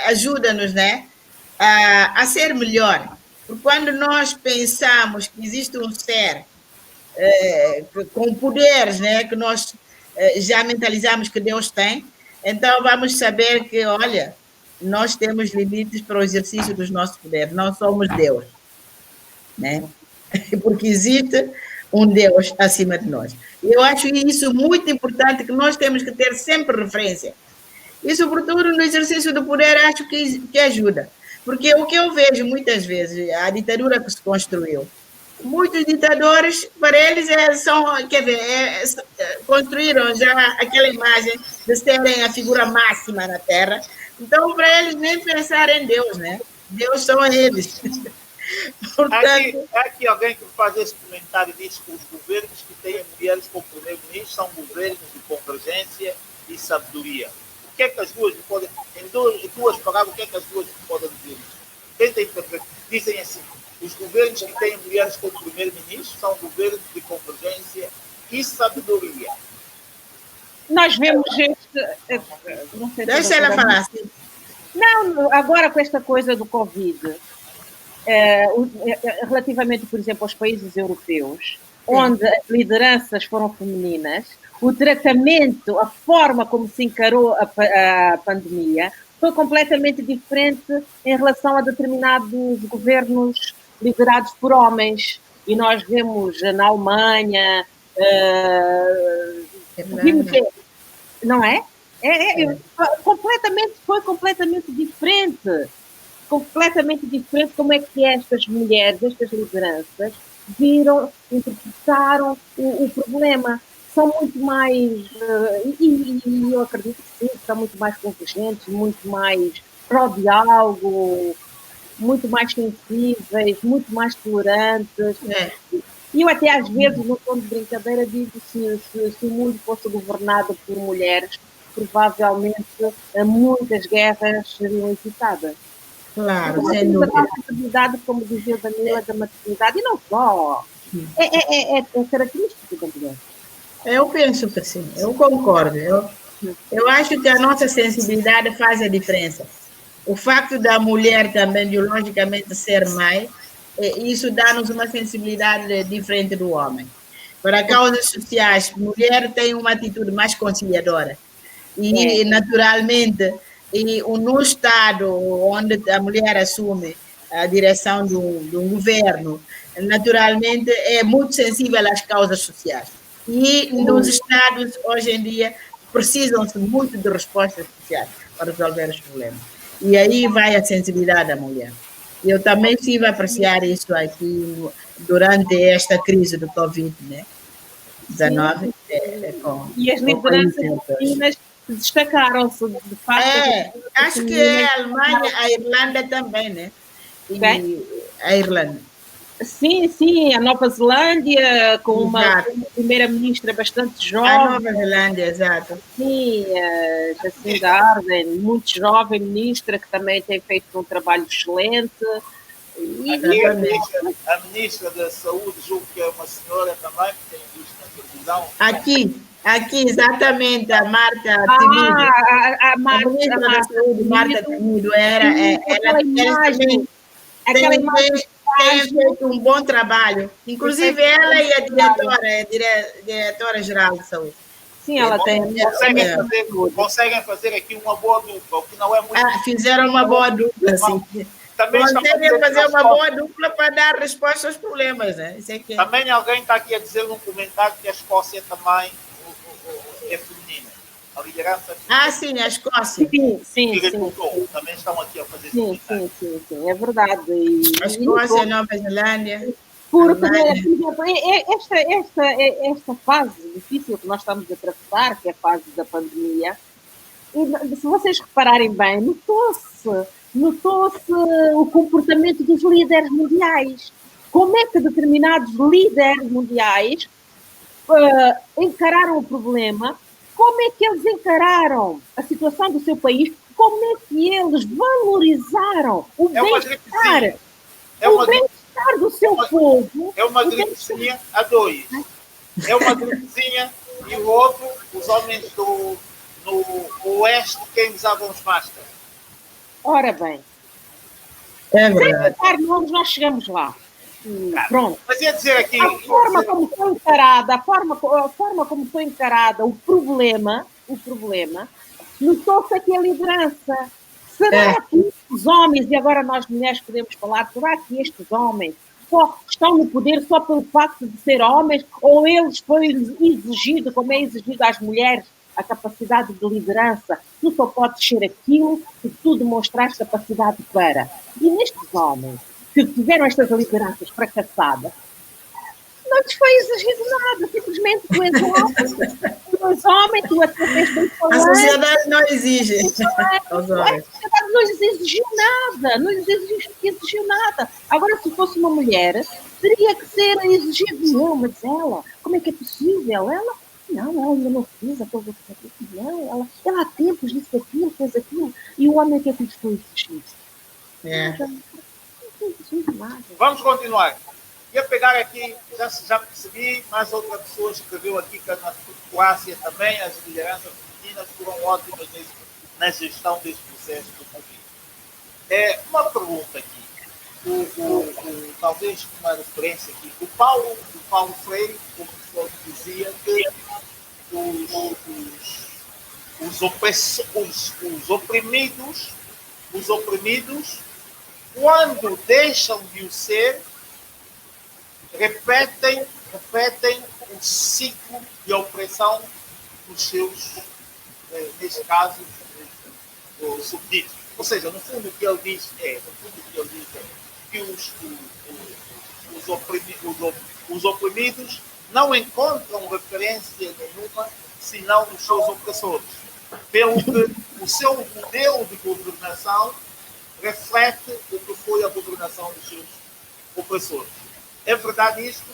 ajuda-nos, né, a ser melhor. Porque quando nós pensamos que existe um ser com poderes, né, que nós já mentalizamos que Deus tem, então vamos saber que, olha, nós temos limites para o exercício dos nossos poderes, não somos Deus, né? Porque existe um Deus acima de nós. Eu acho isso muito importante, que nós temos que ter sempre referência. E, sobretudo, no exercício do poder, acho que ajuda. Porque o que eu vejo muitas vezes, a ditadura que se construiu, muitos ditadores, para eles, quer ver, construíram já aquela imagem de serem a figura máxima na Terra. Então, para eles, nem pensar em Deus, né? Deus são eles. Portanto... Aqui alguém que faz esse comentário diz que os governos que têm mulheres como primeiro-ministro são governos de convergência e sabedoria. O que é que as duas podem... Em duas palavras, o que é que as duas podem dizer? Tentem interpretar. Dizem assim: os governos que têm mulheres como primeiro-ministro são governos de convergência e sabedoria. Nós vemos este... Não sei. Deixa ela falar assim. Não, agora com esta coisa do Covid, relativamente, por exemplo, aos países europeus, onde as lideranças foram femininas, o tratamento, a forma como se encarou a pandemia foi completamente diferente em relação a determinados governos liderados por homens. E nós vemos na Alemanha, vimos que, não é? Foi completamente diferente. Completamente diferente como é que estas mulheres, estas lideranças, viram, interpretaram o problema. São muito mais, e eu acredito que sim, são muito mais convergentes, muito mais pró-diálogo, muito mais sensíveis, muito mais tolerantes. E eu até às vezes, no tom de brincadeira, digo se o mundo fosse governado por mulheres, provavelmente muitas guerras seriam evitadas. Claro, sem dúvida. A como dizia Danila, da maternidade, e não só. É característico da mulher. Eu penso que sim, eu concordo. Eu acho que a nossa sensibilidade faz a diferença. O facto da mulher também, biologicamente, ser mãe, isso dá-nos uma sensibilidade diferente do homem. Para causas sociais, a mulher tem uma atitude mais conciliadora. E, naturalmente, no Estado onde a mulher assume a direção de um governo, naturalmente, é muito sensível às causas sociais. E nos Estados, hoje em dia, precisam-se muito de respostas sociais para resolver os problemas. E aí vai a sensibilidade da mulher. Eu também estive a apreciar isso aqui durante esta crise do Covid, né? 19. E as lideranças femininas destacaram-se, de facto. Acho que é a Alemanha, a Irlanda também, né? A Irlanda. Sim, a Nova Zelândia, com uma primeira-ministra bastante jovem. A Nova Zelândia, exato. Sim, Jacinda Ardern, muito jovem ministra, que também tem feito um trabalho excelente. A ministra da Saúde, julgo que é uma senhora também, que tem visto na televisão. Aqui, exatamente, a Marta Temido. A ministra da Saúde, Marta Temido, ela aquela imagem tem feito um bom trabalho. Inclusive, ela e a diretora-geral de saúde. Sim, ela tem. Conseguem fazer aqui uma boa dupla, o que não é muito. Fizeram uma boa dupla, sim. Conseguem fazer uma boa dupla para dar resposta aos problemas, né? Isso é que... Também alguém está aqui a dizer num comentário que a Escócia também é feminina. A liderança... sim, a Escócia. Sim. Também estão aqui a fazer sim, é verdade. A Escócia, a Nova Zelândia... Porque, por exemplo, esta fase difícil que nós estamos a atravessar, que é a fase da pandemia, e se vocês repararem bem, notou-se o comportamento dos líderes mundiais. Como é que determinados líderes mundiais encararam o problema? Como é que eles encararam a situação do seu país? Como é que eles valorizaram o bem-estar? O bem-estar do seu povo. É uma gripezinha a dois. É uma gripezinha e o outro, os homens no oeste, quem usavam os máscaras. Ora bem. É Sem verdade. citar nomes, nós chegamos lá. Pronto. Mas ia dizer aqui. A forma como foi encarada, a forma como foi encarada, o problema, notou-se aqui a liderança. Será que os homens, e agora nós mulheres podemos falar, será que estes homens só estão no poder só pelo facto de ser homens, ou eles foi exigido, como é exigido às mulheres, a capacidade de liderança? Tu só podes ser aquilo que tu demonstraste capacidade para. E nestes homens que tiveram estas lideranças fracassadas, não lhes foi exigido nada, simplesmente tu és homem, tu és bem falante. A sociedade não exige. A sociedade não lhes exigiu nada, não lhes exigiu nada. Agora, se fosse uma mulher, teria que ser exigido. Não, mas ela, como é que é possível? Ela ainda não fez a coisa que não, ela há tempos disse aquilo, fez aquilo, e o homem que é que lhes foi exigido? Vamos continuar. Ia pegar aqui, já percebi, mais outra pessoa escreveu aqui que na Croácia também as lideranças femininas foram ótimas na gestão deste processo do Covid. Uma pergunta aqui, talvez uma referência aqui. O Paulo Freire, o professor, dizia que os oprimidos, quando deixam de o ser, repetem o ciclo de opressão dos seus, neste caso, súbditos. Ou seja, no fundo o que ele diz é que os oprimidos não encontram referência nenhuma senão nos seus opressores. Pelo que o seu modelo de governação reflete o que foi a governação dos seus opressores. É verdade isto?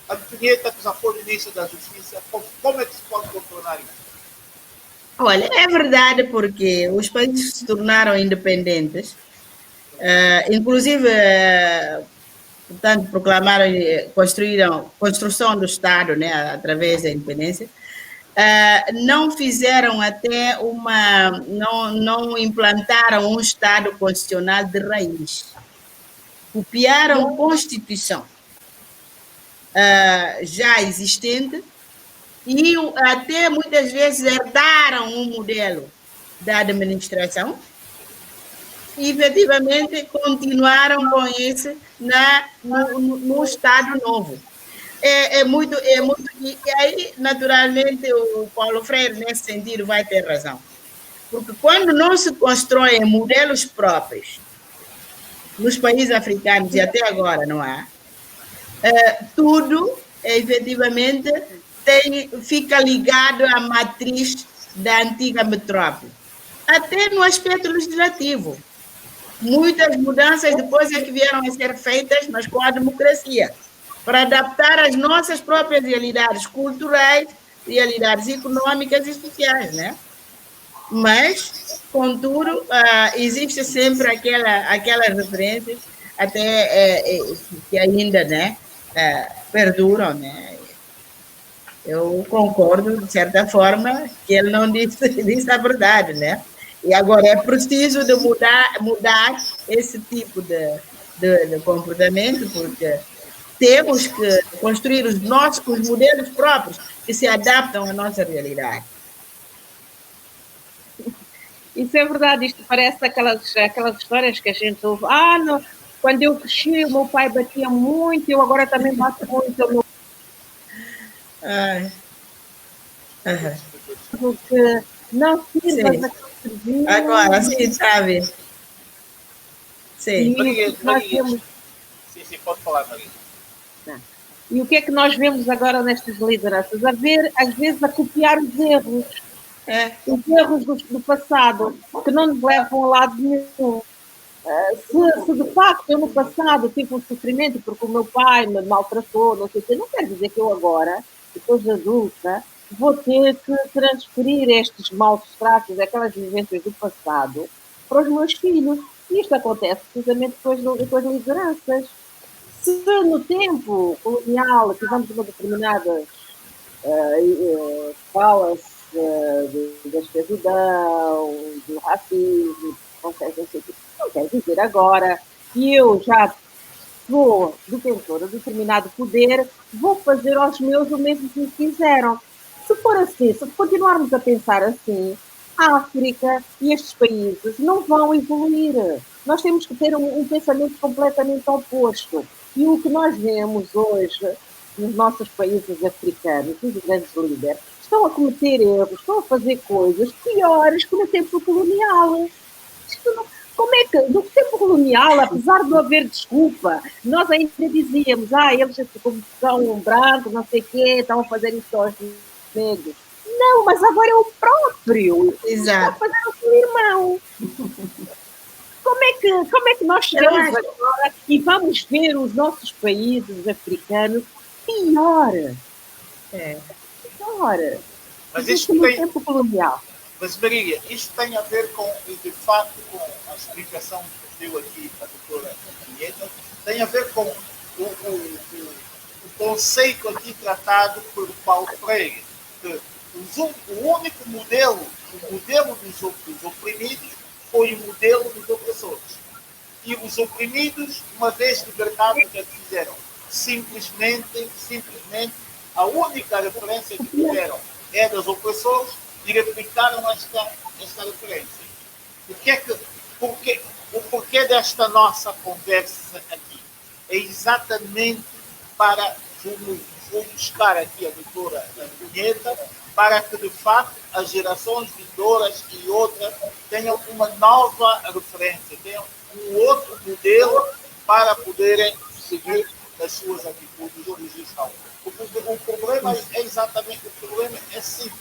A Antonieta, que já foi ministra da Justiça, como é que se pode contornar isso? Olha, é verdade, porque os países se tornaram independentes, inclusive, portanto, proclamaram, construção do Estado, né, através da independência. Não fizeram até não implantaram um Estado constitucional de raiz. Copiaram a Constituição já existente e até muitas vezes herdaram um modelo da administração e efetivamente continuaram com esse no Estado novo. É muito, e aí, naturalmente, o Paulo Freire, nesse sentido, vai ter razão. Porque quando não se constroem modelos próprios nos países africanos, e até agora não há, tudo, efetivamente, fica ligado à matriz da antiga metrópole. Até no aspecto legislativo. Muitas mudanças depois é que vieram a ser feitas, mas com a democracia, para adaptar as nossas próprias realidades culturais, realidades econômicas e sociais, né? Mas, contudo, existe sempre aquelas referências até que ainda, né, perduram, né? Eu concordo, de certa forma, que ele não disse a verdade, né? E agora é preciso de mudar esse tipo de comportamento, porque temos que construir os modelos próprios que se adaptam à nossa realidade. Isso é verdade, isto parece aquelas histórias que a gente ouve. Não, quando eu cresci, o meu pai batia muito, eu agora também bato muito. Porque não sirva daquele serviço. Agora, sim, sabe? Sim. Sim, pode falar, Maria. E o que é que nós vemos agora nestas lideranças? Às vezes, a copiar os erros. Os erros do passado, que não nos levam a lado nenhum. Se de facto eu no passado tive um sofrimento porque o meu pai me maltratou, não sei o quê, não quer dizer que eu agora, depois de adulta, vou ter que transferir estes maus tratos, aquelas vivências do passado, para os meus filhos. E isto acontece precisamente com as lideranças. Se no tempo colonial tivemos uma determinada falas da escravidão, do racismo, não quer dizer agora e eu já sou detentora de determinado poder, vou fazer aos meus o mesmo que me fizeram. Se for assim, se continuarmos a pensar assim, a África e estes países não vão evoluir. Nós temos que ter um pensamento completamente oposto. E o que nós vemos hoje nos nossos países africanos, os grandes líderes, estão a cometer erros, estão a fazer coisas piores que no tempo colonial. Como é que, no tempo colonial, apesar de não haver desculpa, nós ainda dizíamos, eles como são brancos, não sei o quê, estão a fazer isso aos negros. Não, mas agora é o próprio. Está a fazer o seu irmão. Como é que nós chegamos agora e vamos ver os nossos países africanos pior? Pior. Mas isso no tempo colonial. Mas, Maria, isto tem a ver com, de facto, com a explicação que deu aqui a doutora Pinheta, tem a ver com o conceito aqui tratado por Paulo Freire, que o único modelo, o modelo dos oprimidos, foi o modelo dos opressores. E os oprimidos, uma vez libertados, o que fizeram? Simplesmente, a única referência que tiveram é dos opressores e replicaram esta referência. O porquê desta nossa conversa aqui? É exatamente para vou buscar aqui a doutora Pinheta, para que, de facto, as gerações vindouras e outras tenham uma nova referência, tenham um outro modelo para poderem seguir as suas atitudes de gestão. O problema é exatamente, o problema é simples.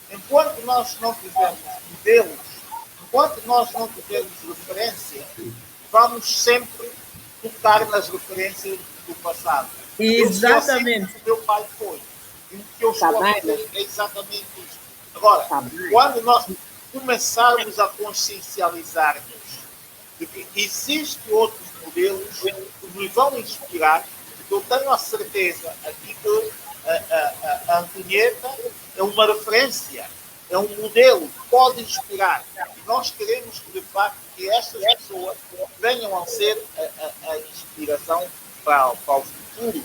Enquanto nós não tivermos modelos, enquanto nós não tivermos referência, vamos sempre tocar nas referências do passado. Exatamente. O que o meu pai foi. E o que eu estou a fazer é exatamente isso. Agora, quando nós começarmos a consciencializar-nos de que existem outros modelos que nos vão inspirar, eu tenho a certeza aqui que a Antonieta é uma referência, é um modelo que pode inspirar. E nós queremos que, de facto, que estas pessoas venham a ser a inspiração para o futuro.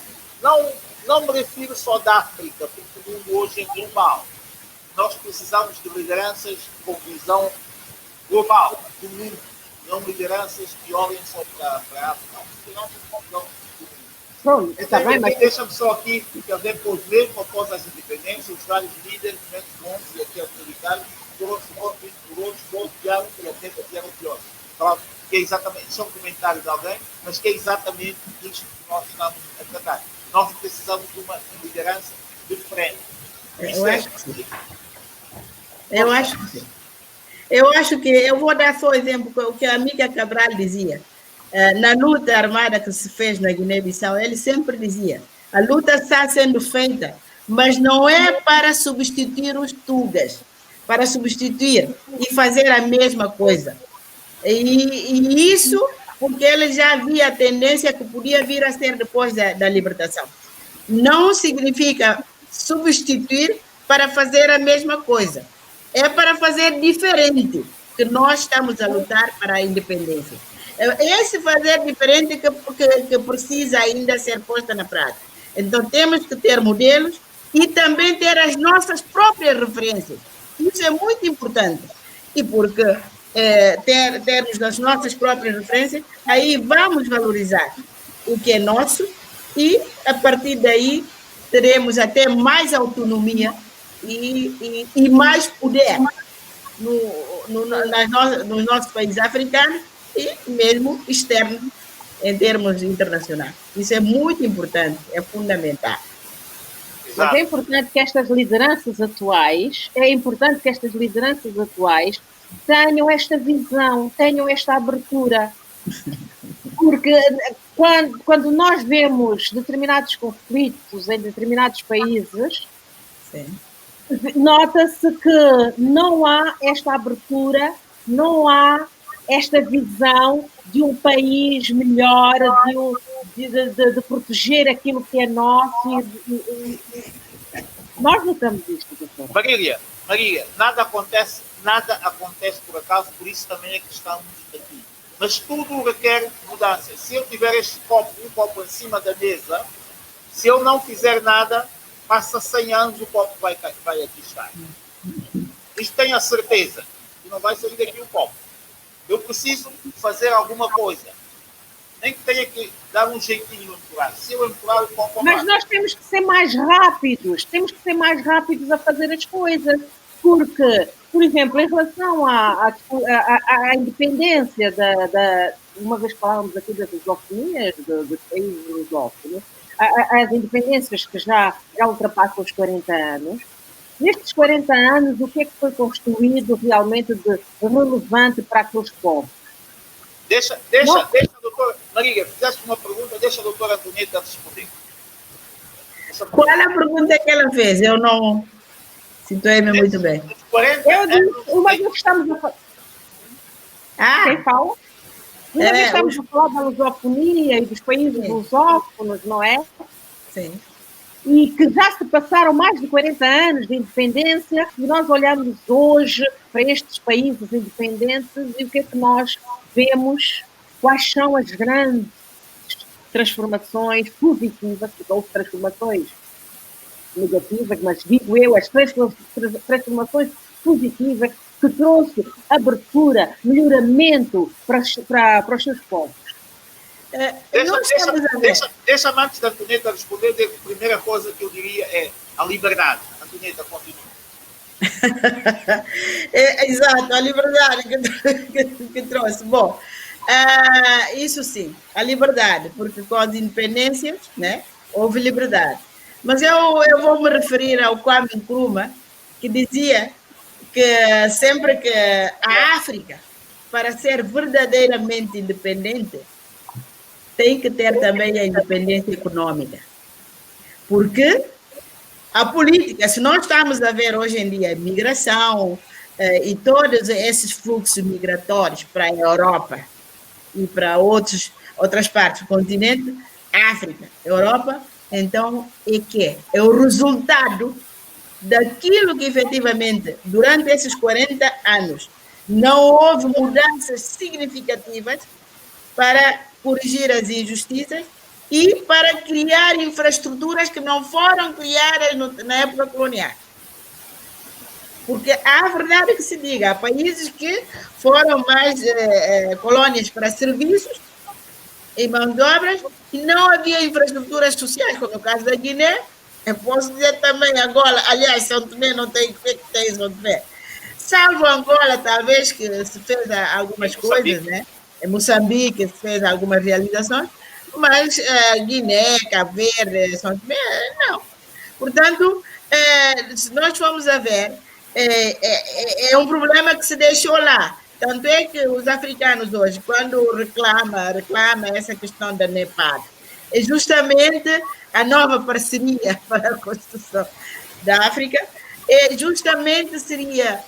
Não me refiro só da África, porque o mundo hoje é global. Nós precisamos de lideranças com visão global do mundo, não lideranças que olhem só para a África. Deixa-me só aqui, porque depois mesmo após as independências, os vários líderes, menos bons e aqui autoritários, foram bloqueados pela tempo que eram piores. Que é exatamente, são comentários de alguém, mas que é exatamente isto que nós estamos a tratar. Nós precisamos de uma liderança diferente. Eu acho que sim. Eu acho que eu vou dar só o exemplo o que a amiga Cabral dizia. Na luta armada que se fez na Guiné-Bissau, ele sempre dizia: a luta está sendo feita, mas não é para substituir os tugas, para substituir e fazer a mesma coisa. E isso porque ele já havia a tendência que podia vir a ser depois da libertação. Não significa substituir para fazer a mesma coisa. É para fazer diferente, que nós estamos a lutar para a independência. Esse fazer diferente que precisa ainda ser posto na prática. Então, temos que ter modelos e também ter as nossas próprias referências. Isso é muito importante. E porque termos as nossas próprias referências, aí vamos valorizar o que é nosso e, a partir daí, teremos até mais autonomia e mais poder nos nossos países africanos e mesmo externo, em termos internacionais. Isso é muito importante, é fundamental. Mas é importante que estas lideranças atuais, tenham esta visão, tenham esta abertura. Porque quando nós vemos determinados conflitos em determinados países, nota-se que não há esta abertura, não há esta visão de um país melhor, de proteger aquilo que é nosso. Nós notamos isto, doutor. Marília, nada acontece por acaso, por isso também é que estamos aqui. Mas tudo requer mudança. Se eu tiver um copo em cima da mesa, se eu não fizer nada, passa 100 anos, o copo vai aqui estar. Isto tenho a certeza que não vai sair daqui o copo. Eu preciso fazer alguma coisa. Nem que tenha que dar um jeitinho a empurrar. Se eu empurrar o copo... Mas nós temos que ser mais rápidos. Temos que ser mais rápidos a fazer as coisas. Porque, por exemplo, em relação à independência uma vez que falávamos aqui das lusofonias, dos países lusófonos, as independências que já ultrapassam os 40 anos, nestes 40 anos, o que é que foi construído realmente de relevante para aqueles povos? Deixa a doutora Maria, fizeste uma pergunta, deixa a doutora Antonieta responder. Qual é a pergunta que ela fez? Eu não situei-me muito bem. Eu disse, uma vez que estamos a falar... Quem fala? Uma vez estamos a falar da lusofonia e dos países lusófonos, não é? Sim. E que já se passaram mais de 40 anos de independência, e nós olhamos hoje para estes países independentes e o que é que nós vemos, quais são as grandes transformações positivas, porque houve transformações negativas, mas digo eu, as transformações positivas que trouxe abertura, melhoramento para os seus povos. Deixa-me antes da Antonieta responder, a primeira coisa que eu diria é a liberdade. Antonieta, continua. Exato, a liberdade que trouxe. Bom, isso sim, a liberdade, porque com as independências, né, houve liberdade. Mas eu vou me referir ao Kwame Nkrumah, que dizia que sempre que a África, para ser verdadeiramente independente, tem que ter também a independência econômica. Porque a política, se nós estamos a ver hoje em dia a migração e todos esses fluxos migratórios para a Europa e para outras partes do continente, África, Europa, então é o resultado daquilo que efetivamente, durante esses 40 anos, não houve mudanças significativas para corrigir as injustiças e para criar infraestruturas que não foram criadas na época colonial. Porque a verdade que se diga, há países que foram mais colônias para serviços e mão de obras e não havia infraestruturas sociais, como no caso da Guiné. Eu posso dizer também Angola, aliás, São Tomé não tem o que tem São Tomé. Salvo Angola, talvez, que se fez algumas coisas, né? Em Moçambique se fez algumas realizações, mas Guiné, Cabo Verde, São Tomé, não. Portanto, se nós formos a ver, é um problema que se deixou lá. Tanto é que os africanos hoje, quando reclama essa questão da NEPAD, é justamente a nova parceria para a construção da África, justamente seria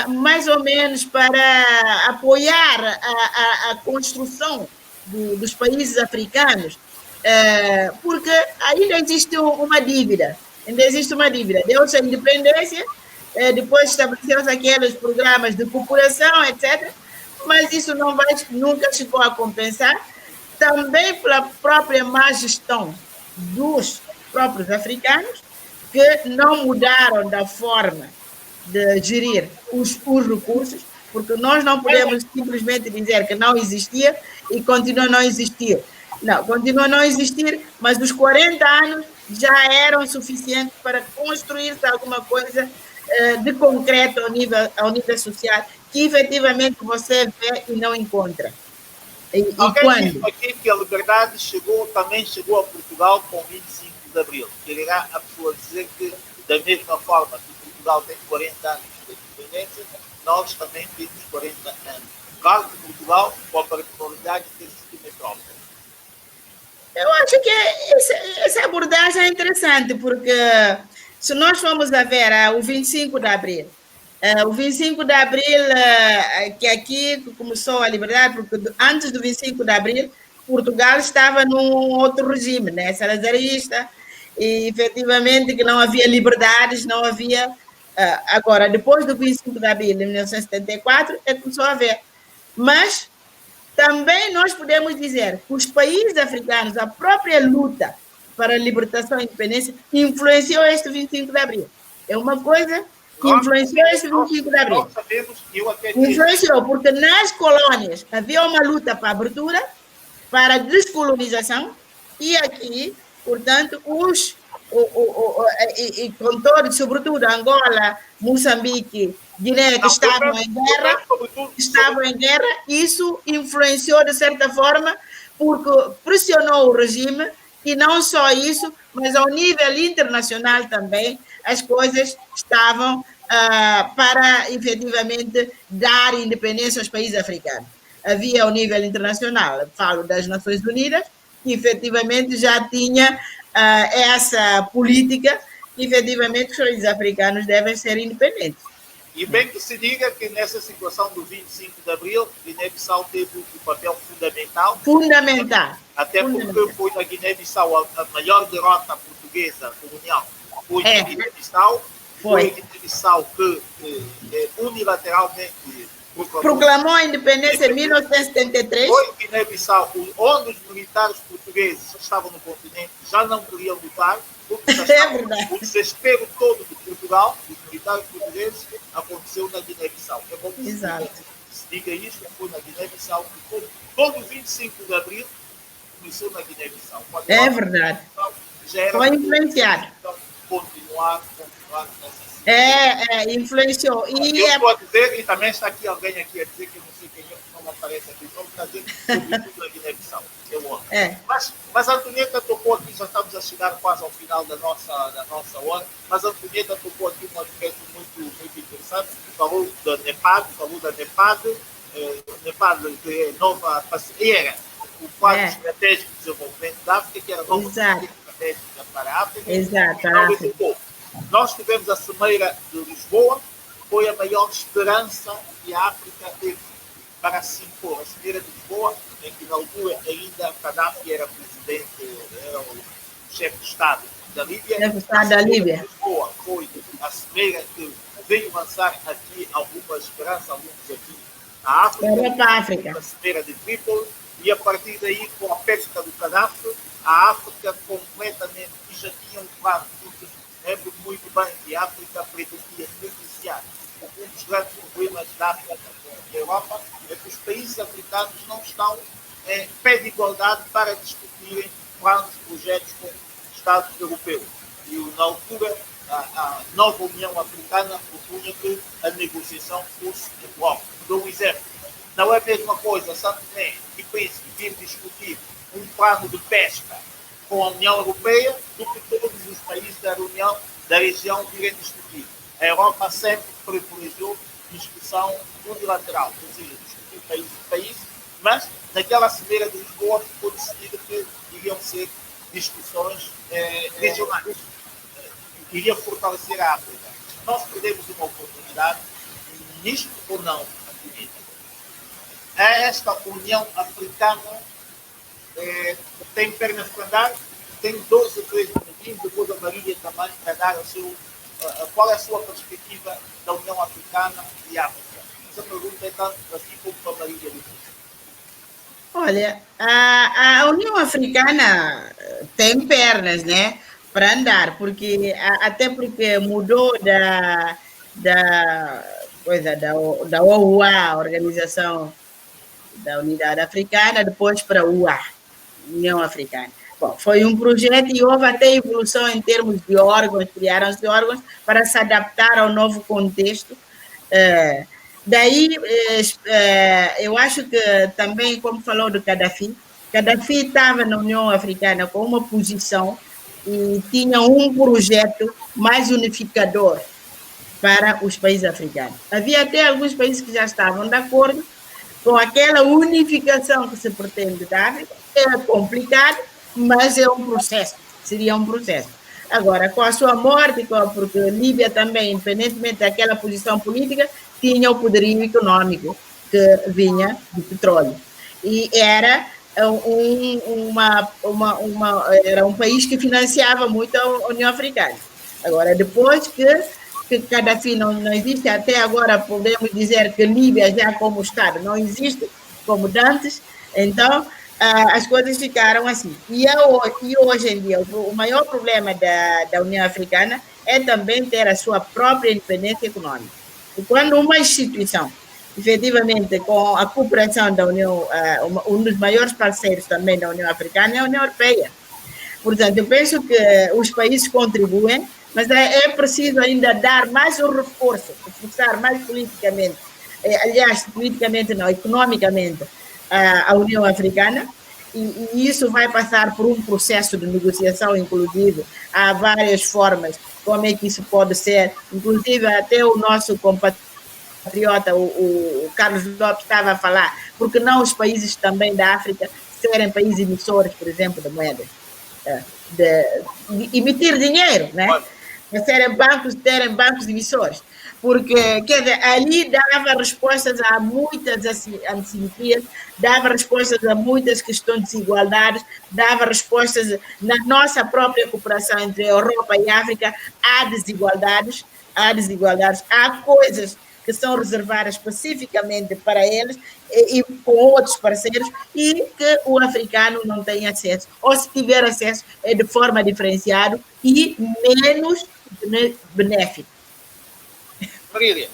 mais ou menos para apoiar a construção dos países africanos, porque ainda existe uma dívida, deu-se a independência, depois estabeleceu-se aqueles programas de cooperação, etc., mas isso nunca chegou a compensar, também pela própria má gestão dos próprios africanos, que não mudaram da forma de gerir os recursos, porque nós não podemos simplesmente dizer que não existia e continua a não existir. Não, continua a não existir, mas os 40 anos já eram suficientes para construir-se alguma coisa de concreto ao nível social, que efetivamente você vê e não encontra. Quando? Aqui que a liberdade também chegou a Portugal com 25 de Abril. Quererá a pessoa dizer que, da mesma forma que Portugal tem 40 anos de independência, nós também temos 40 anos. Claro que Portugal, com a particularidade de ter sido metrópole. Eu acho que essa abordagem é interessante, porque se nós formos a ver o 25 de Abril, o 25 de Abril, que aqui começou a liberdade, porque antes do 25 de Abril, Portugal estava num outro regime, né, salazarista, e efetivamente que não havia liberdades, não havia... agora, depois do 25 de Abril de 1974, começou a haver. Mas também nós podemos dizer que os países africanos, a própria luta para a libertação e independência, influenciou este 25 de Abril. É uma coisa que influenciou este 25 de Abril. Nós sabemos, eu até influenciou, porque nas colônias havia uma luta para a abertura, para a descolonização, e aqui, portanto, com todos, sobretudo Angola, Moçambique, Guiné, que estavam em guerra, isso influenciou de certa forma, porque pressionou o regime, e não só isso, mas ao nível internacional também, as coisas estavam para, efetivamente, dar independência aos países africanos. Havia ao nível internacional, falo das Nações Unidas, que efetivamente já tinha essa política, que efetivamente os países africanos devem ser independentes. E bem que se diga que nessa situação do 25 de Abril, Guiné-Bissau teve um papel fundamental. Fundamental. Até porque foi na Guiné-Bissau a maior derrota portuguesa colonial. Foi na Guiné-Bissau. Foi a Guiné-Bissau que unilateralmente proclamou a independência em 1973. Foi Guiné-Bissau onde os militares portugueses estavam no continente, já não queriam lutar, porque já o desespero todo de Portugal, dos militares portugueses, aconteceu na Guiné-Bissau. É bom que se diga isso, foi na Guiné-Bissau, que todo o 25 de Abril começou na Guiné-Bissau. É verdade. Foi influenciado. Então, continuar nessa influenciou. E eu estou a dizer, e também está aqui alguém aqui a dizer que eu não sei quem não aparece aqui, só para dizer sobretudo na Guiné-Bissau. Mas a Antonieta tocou aqui, já estamos a chegar quase ao final da nossa hora, mas a Antonieta tocou aqui um aspecto muito interessante, falou da NEPAD, NEPAD que é nova parceira, o Plano Estratégico de Desenvolvimento da África, que era a nova parceria estratégica para a África. Exato. Nós tivemos a Cimeira de Lisboa, foi a maior esperança que a África teve para se impor. A Cimeira de Lisboa, em que na altura ainda Gaddafi era presidente, era o chefe de Estado da Líbia. Chefe de Estado da Líbia. Lisboa foi a Cimeira que veio lançar aqui alguma esperança, algum desafio à África. A Cimeira de Trípoli, e a partir daí, com a pesca do Gaddafi, a África completamente, e já tinha um plano. Lembro muito bem que a África pretendia beneficiar. Um dos grandes problemas da África com a Europa é que os países africanos não estão em pé de igualdade para discutirem planos, projetos com Estados europeus. E, na altura, a nova União Africana propunha que a negociação fosse igual. Dou um exemplo. Não é a mesma coisa São Tomé e Príncipe vir discutir um plano de pesca com a União Europeia do que todos os países da região virem discutir. A Europa sempre privilegiou discussão unilateral, ou seja, discutir país por país, mas naquela Cimeira de Lisboa ficou decidido que iriam ser discussões regionais, iria fortalecer a África. Nós perdemos uma oportunidade nisto ou não? Esta União Africana tem pernas para andar, tem 12 ou 13 minutinhos, depois a Marília também para dar qual é a sua perspectiva da União Africana e África. Essa pergunta é tanto para si como para a Marília. Olha, a União Africana tem pernas, né, para andar, até porque mudou da OUA, a Organização da Unidade Africana, depois para a UA, União Africana. Bom, foi um projeto e houve até evolução em termos de órgãos, criaram-se órgãos para se adaptar ao novo contexto. Daí, eu acho que também, como falou do Gaddafi estava na União Africana com uma posição e tinha um projeto mais unificador para os países africanos. Havia até alguns países que já estavam de acordo com aquela unificação que se pretende dar. É complicado, mas é um processo, seria um processo. Agora, com a sua morte, porque a Líbia também, independentemente daquela posição política, tinha o poderio econômico que vinha do petróleo. E era era um país que financiava muito a União Africana. Agora, depois que Gaddafi não existe, até agora podemos dizer que Líbia já como Estado não existe, como dantes. Então, as coisas ficaram assim. E hoje em dia, o maior problema da União Africana é também ter a sua própria independência econômica. E quando uma instituição, efetivamente, com a cooperação da União, um dos maiores parceiros também da União Africana é a União Europeia. Portanto, eu penso que os países contribuem, mas é preciso ainda dar mais um reforço, reforçar mais politicamente, aliás, politicamente não, economicamente, a União Africana, e isso vai passar por um processo de negociação, inclusive, há várias formas, como é que isso pode ser, inclusive até o nosso compatriota, o Carlos Lopes estava a falar, porque não os países também da África serem países emissores, por exemplo, de moedas, de emitir dinheiro, né? Terem bancos emissores, porque, quer dizer, ali dava respostas a muitas assimetrias, dava respostas a muitas questões de desigualdades, dava respostas na nossa própria cooperação entre a Europa e a África, há desigualdades, há coisas que são reservadas especificamente para eles e com outros parceiros e que o africano não tem acesso. Ou se tiver acesso, é de forma diferenciada e menos benéfico. Marília.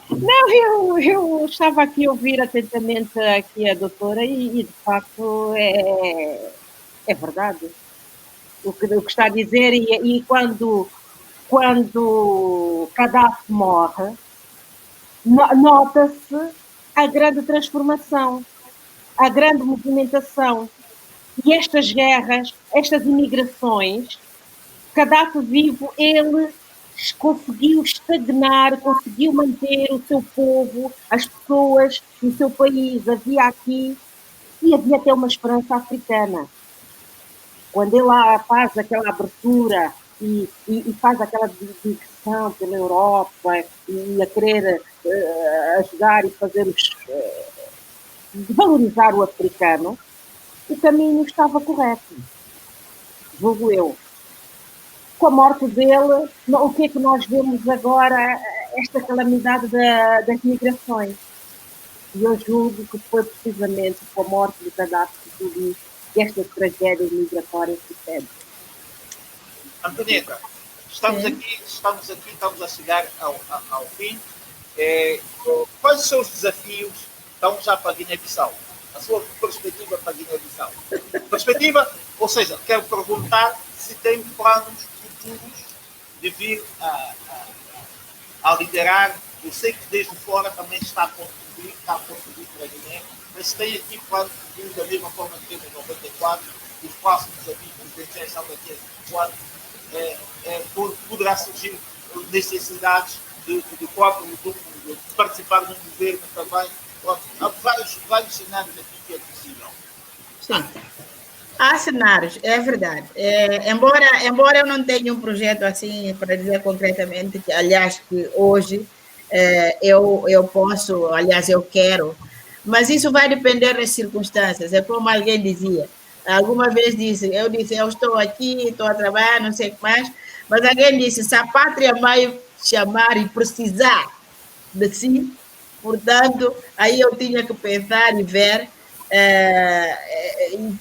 Não, eu estava aqui a ouvir atentamente aqui a doutora e de facto é verdade o que está a dizer e quando Gaddafi morre, nota-se a grande transformação, a grande movimentação. E estas guerras, estas imigrações, Gaddafi vivo, ele conseguiu estagnar, conseguiu manter o seu povo, as pessoas no seu país. Havia aqui, e havia até uma esperança africana. Quando ele faz aquela abertura e faz aquela digressão pela Europa e a querer ajudar e fazer valorizar o africano, o caminho estava correto, julgo eu. Com a morte dele, o que é que nós vemos agora, esta calamidade das migrações? E eu julgo que foi precisamente com a morte de Gaddafi que tudo isso, e estas tragédias migratórias sucedem. Antonieta, estamos a chegar ao fim. Quais são os desafios? Estamos já para a Guiné-Bissau. A sua perspectiva para a Guiné-Bissau. Perspectiva, ou seja, quero perguntar se tem planos futuros de vir a liderar. Eu sei que desde fora também está a contribuir para a Guiné, mas se tem aqui planos futuros da mesma forma que temos em 94, os próximos desafios presidenciais são daqui a 4 poderá surgir necessidades de participar de um governo também. Há vários cenários aqui que é possível. Sim. Há cenários, é verdade. Embora eu não tenha um projeto assim para dizer concretamente, que, aliás, que hoje eu posso, aliás, eu quero, mas isso vai depender das circunstâncias. É como alguém dizia, alguma vez eu disse, eu estou aqui, estou a trabalhar, não sei o que mais, mas alguém disse, se a pátria mãe chamar e precisar de si, portanto, aí eu tinha que pensar e ver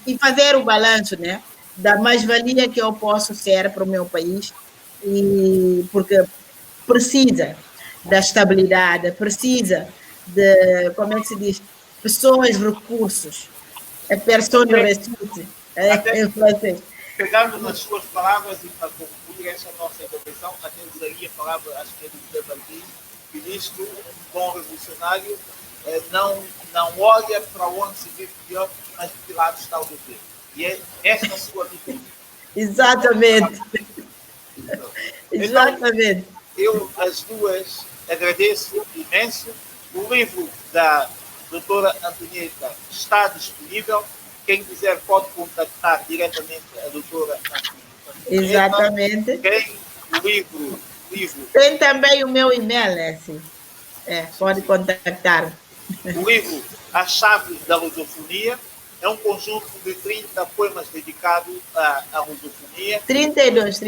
e fazer o balanço, né, da mais-valia que eu posso ser para o meu país, e porque precisa da estabilidade, precisa de, como é que se diz, pessoas, recursos, persona ressources, pegando nas suas palavras e para concluir essa nossa intervenção, até usaria a palavra, acho que é do José Martins, que diz que um bom revolucionário não olha para onde se vê pior, mas de que lado está o dever. E é esta a sua atitude. Exatamente. Então, exatamente. Eu, as duas, agradeço imenso. O livro da doutora Antonieta está disponível. Quem quiser pode contactar diretamente a doutora Antonieta. Exatamente. O livro... Tem também o meu e-mail, né? Assim. Pode contactar. O livro A Chave da Lusofonia, É um conjunto de 30 poemas dedicados à lusofonia. 32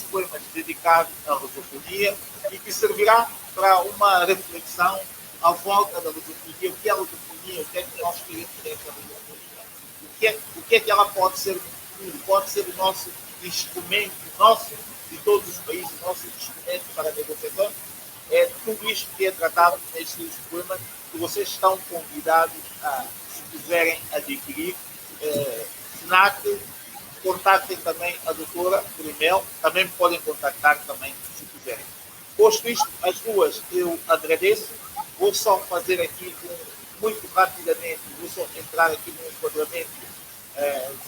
poemas dedicados à lusofonia e que servirá para uma reflexão à volta da lusofonia. O que é a lusofonia? O que é que nós queremos dessa lusofonia? O que é que ela pode ser no futuro? Pode ser o nosso instrumento, nosso, de todos os países, nosso instrumento para a negociação. É tudo isto que é tratado nestes poemas que vocês estão convidados a, se quiserem adquirir, FNAC, contactem também a doutora por e-mail, também podem contactar também se quiserem. Posto isto, as duas eu agradeço, vou só fazer aqui muito rapidamente, vou só entrar aqui no enquadramento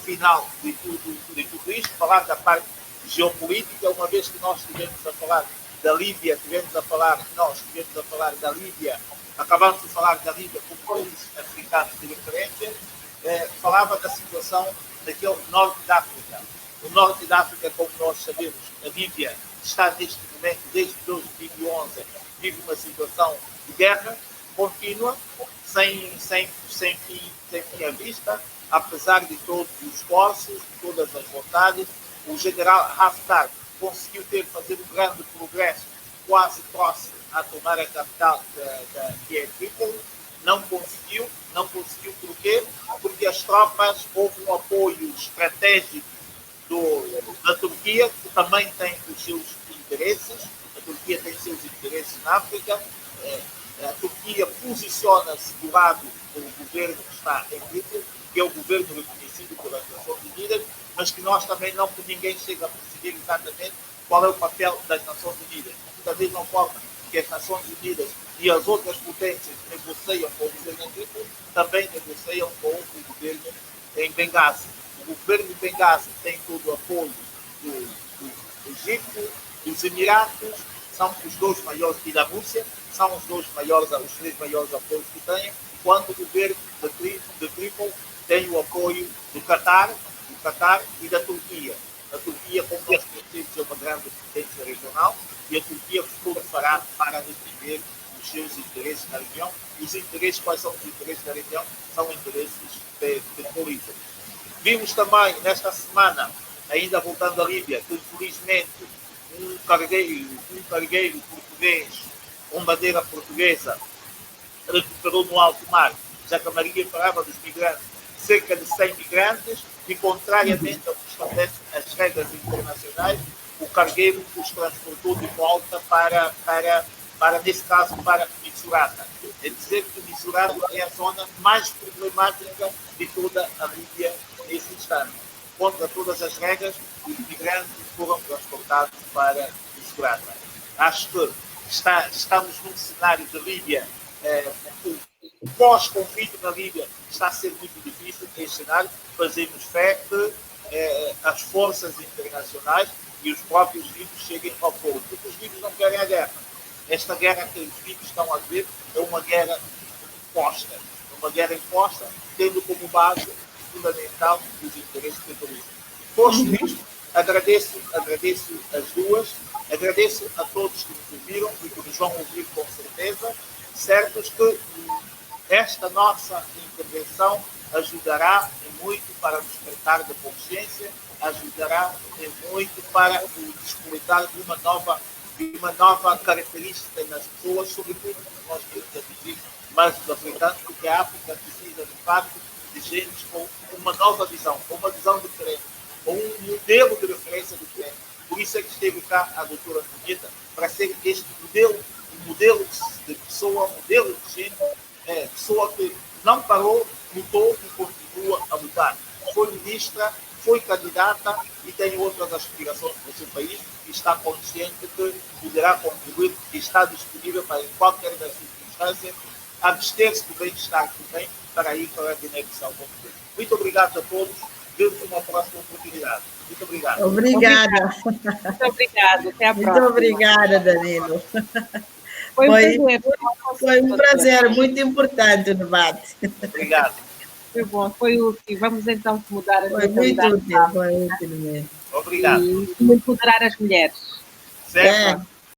final de tudo isto, falar da parte geopolítica, uma vez que nós estivemos a falar da Líbia, nós estivemos a falar da Líbia, acabamos de falar da Líbia como país africano de referência, falava da situação daquele norte da África. O norte da África, como nós sabemos, a Líbia está neste momento, desde 2011, vive uma situação de guerra contínua, sem fim à vista, apesar de todos os esforços, de todas as vontades. O general Haftar conseguiu fazer um grande progresso, quase próximo a tomar a capital que é Trípoli. Não conseguiu porquê? Porque as tropas, houve um apoio estratégico da Turquia, que também tem os seus interesses. A Turquia tem seus interesses na África. A Turquia posiciona-se do lado do governo que está em Trípoli, que é o governo reconhecido pelas Nações Unidas, mas que nós também não, que ninguém chega a perceber exatamente qual é o papel das Nações Unidas. Da mesma forma que as Nações Unidas e as outras potências negociam com o governo em Trípoli, também negociam com o governo em Benghazi. O governo de Benghazi tem todo o apoio do Egito, dos Emiratos, são os dois maiores, e da Rússia, são os três maiores apoios que têm, quando o governo de Trípoli tem o apoio do Qatar e da Turquia. A Turquia, como nós conhecemos, é uma grande potência regional e a Turquia tudo fará para defender os seus interesses na região. E os interesses, quais são os interesses da região? São interesses políticos. Vimos também, nesta semana, ainda voltando à Líbia, que infelizmente um cargueiro português, com bandeira portuguesa, recuperou no alto mar, já que a Marinha falava dos migrantes, cerca de 100 migrantes, e contrariamente ao que estabelecem as regras internacionais, o cargueiro os transportou de volta para nesse caso, para Misurata. É dizer que Misurata é a zona mais problemática de toda a Líbia nesse instante. Contra todas as regras, os migrantes foram transportados para Misurata. Acho que estamos num cenário de Líbia, o pós-conflito na Líbia está a ser muito difícil neste cenário. Fazemos fé que as forças internacionais e os próprios líbios cheguem ao acordo. Porque os líbios não querem a guerra. Esta guerra que os líbios estão a ver é uma guerra imposta, tendo como base fundamental os interesses terroristas. Posto isto, agradeço as duas, agradeço a todos que nos ouviram e que nos vão ouvir com certeza, certos que esta nossa intervenção ajudará muito para o despertar da consciência, ajudará muito para o despertar de uma nova característica nas pessoas, sobretudo nós queremos atingir mais os africanos, porque a África precisa, de facto, de gente com uma nova visão, com uma visão diferente, com um modelo de referência diferente. Por isso é que esteve cá a doutora Antonieta, para ser este modelo de pessoa, modelo de gente, pessoa que não parou, lutou e continua a lutar. Foi ministra, foi candidata e tem outras aspirações no seu país e está consciente que poderá contribuir e está disponível para, em qualquer das circunstâncias, abster-se do bem-estar que tem para ir para a Guiné-Bissau. Muito obrigado a todos. Vemos uma próxima oportunidade. Muito obrigado. Obrigada. Muito obrigada. Até a próxima. Muito obrigada, Danilo. Foi um prazer, muito importante o debate. Obrigado. Foi bom, foi útil. Vamos então mudar a mentalidade. Foi muito útil mesmo. Obrigado. E empoderar as mulheres. Certo.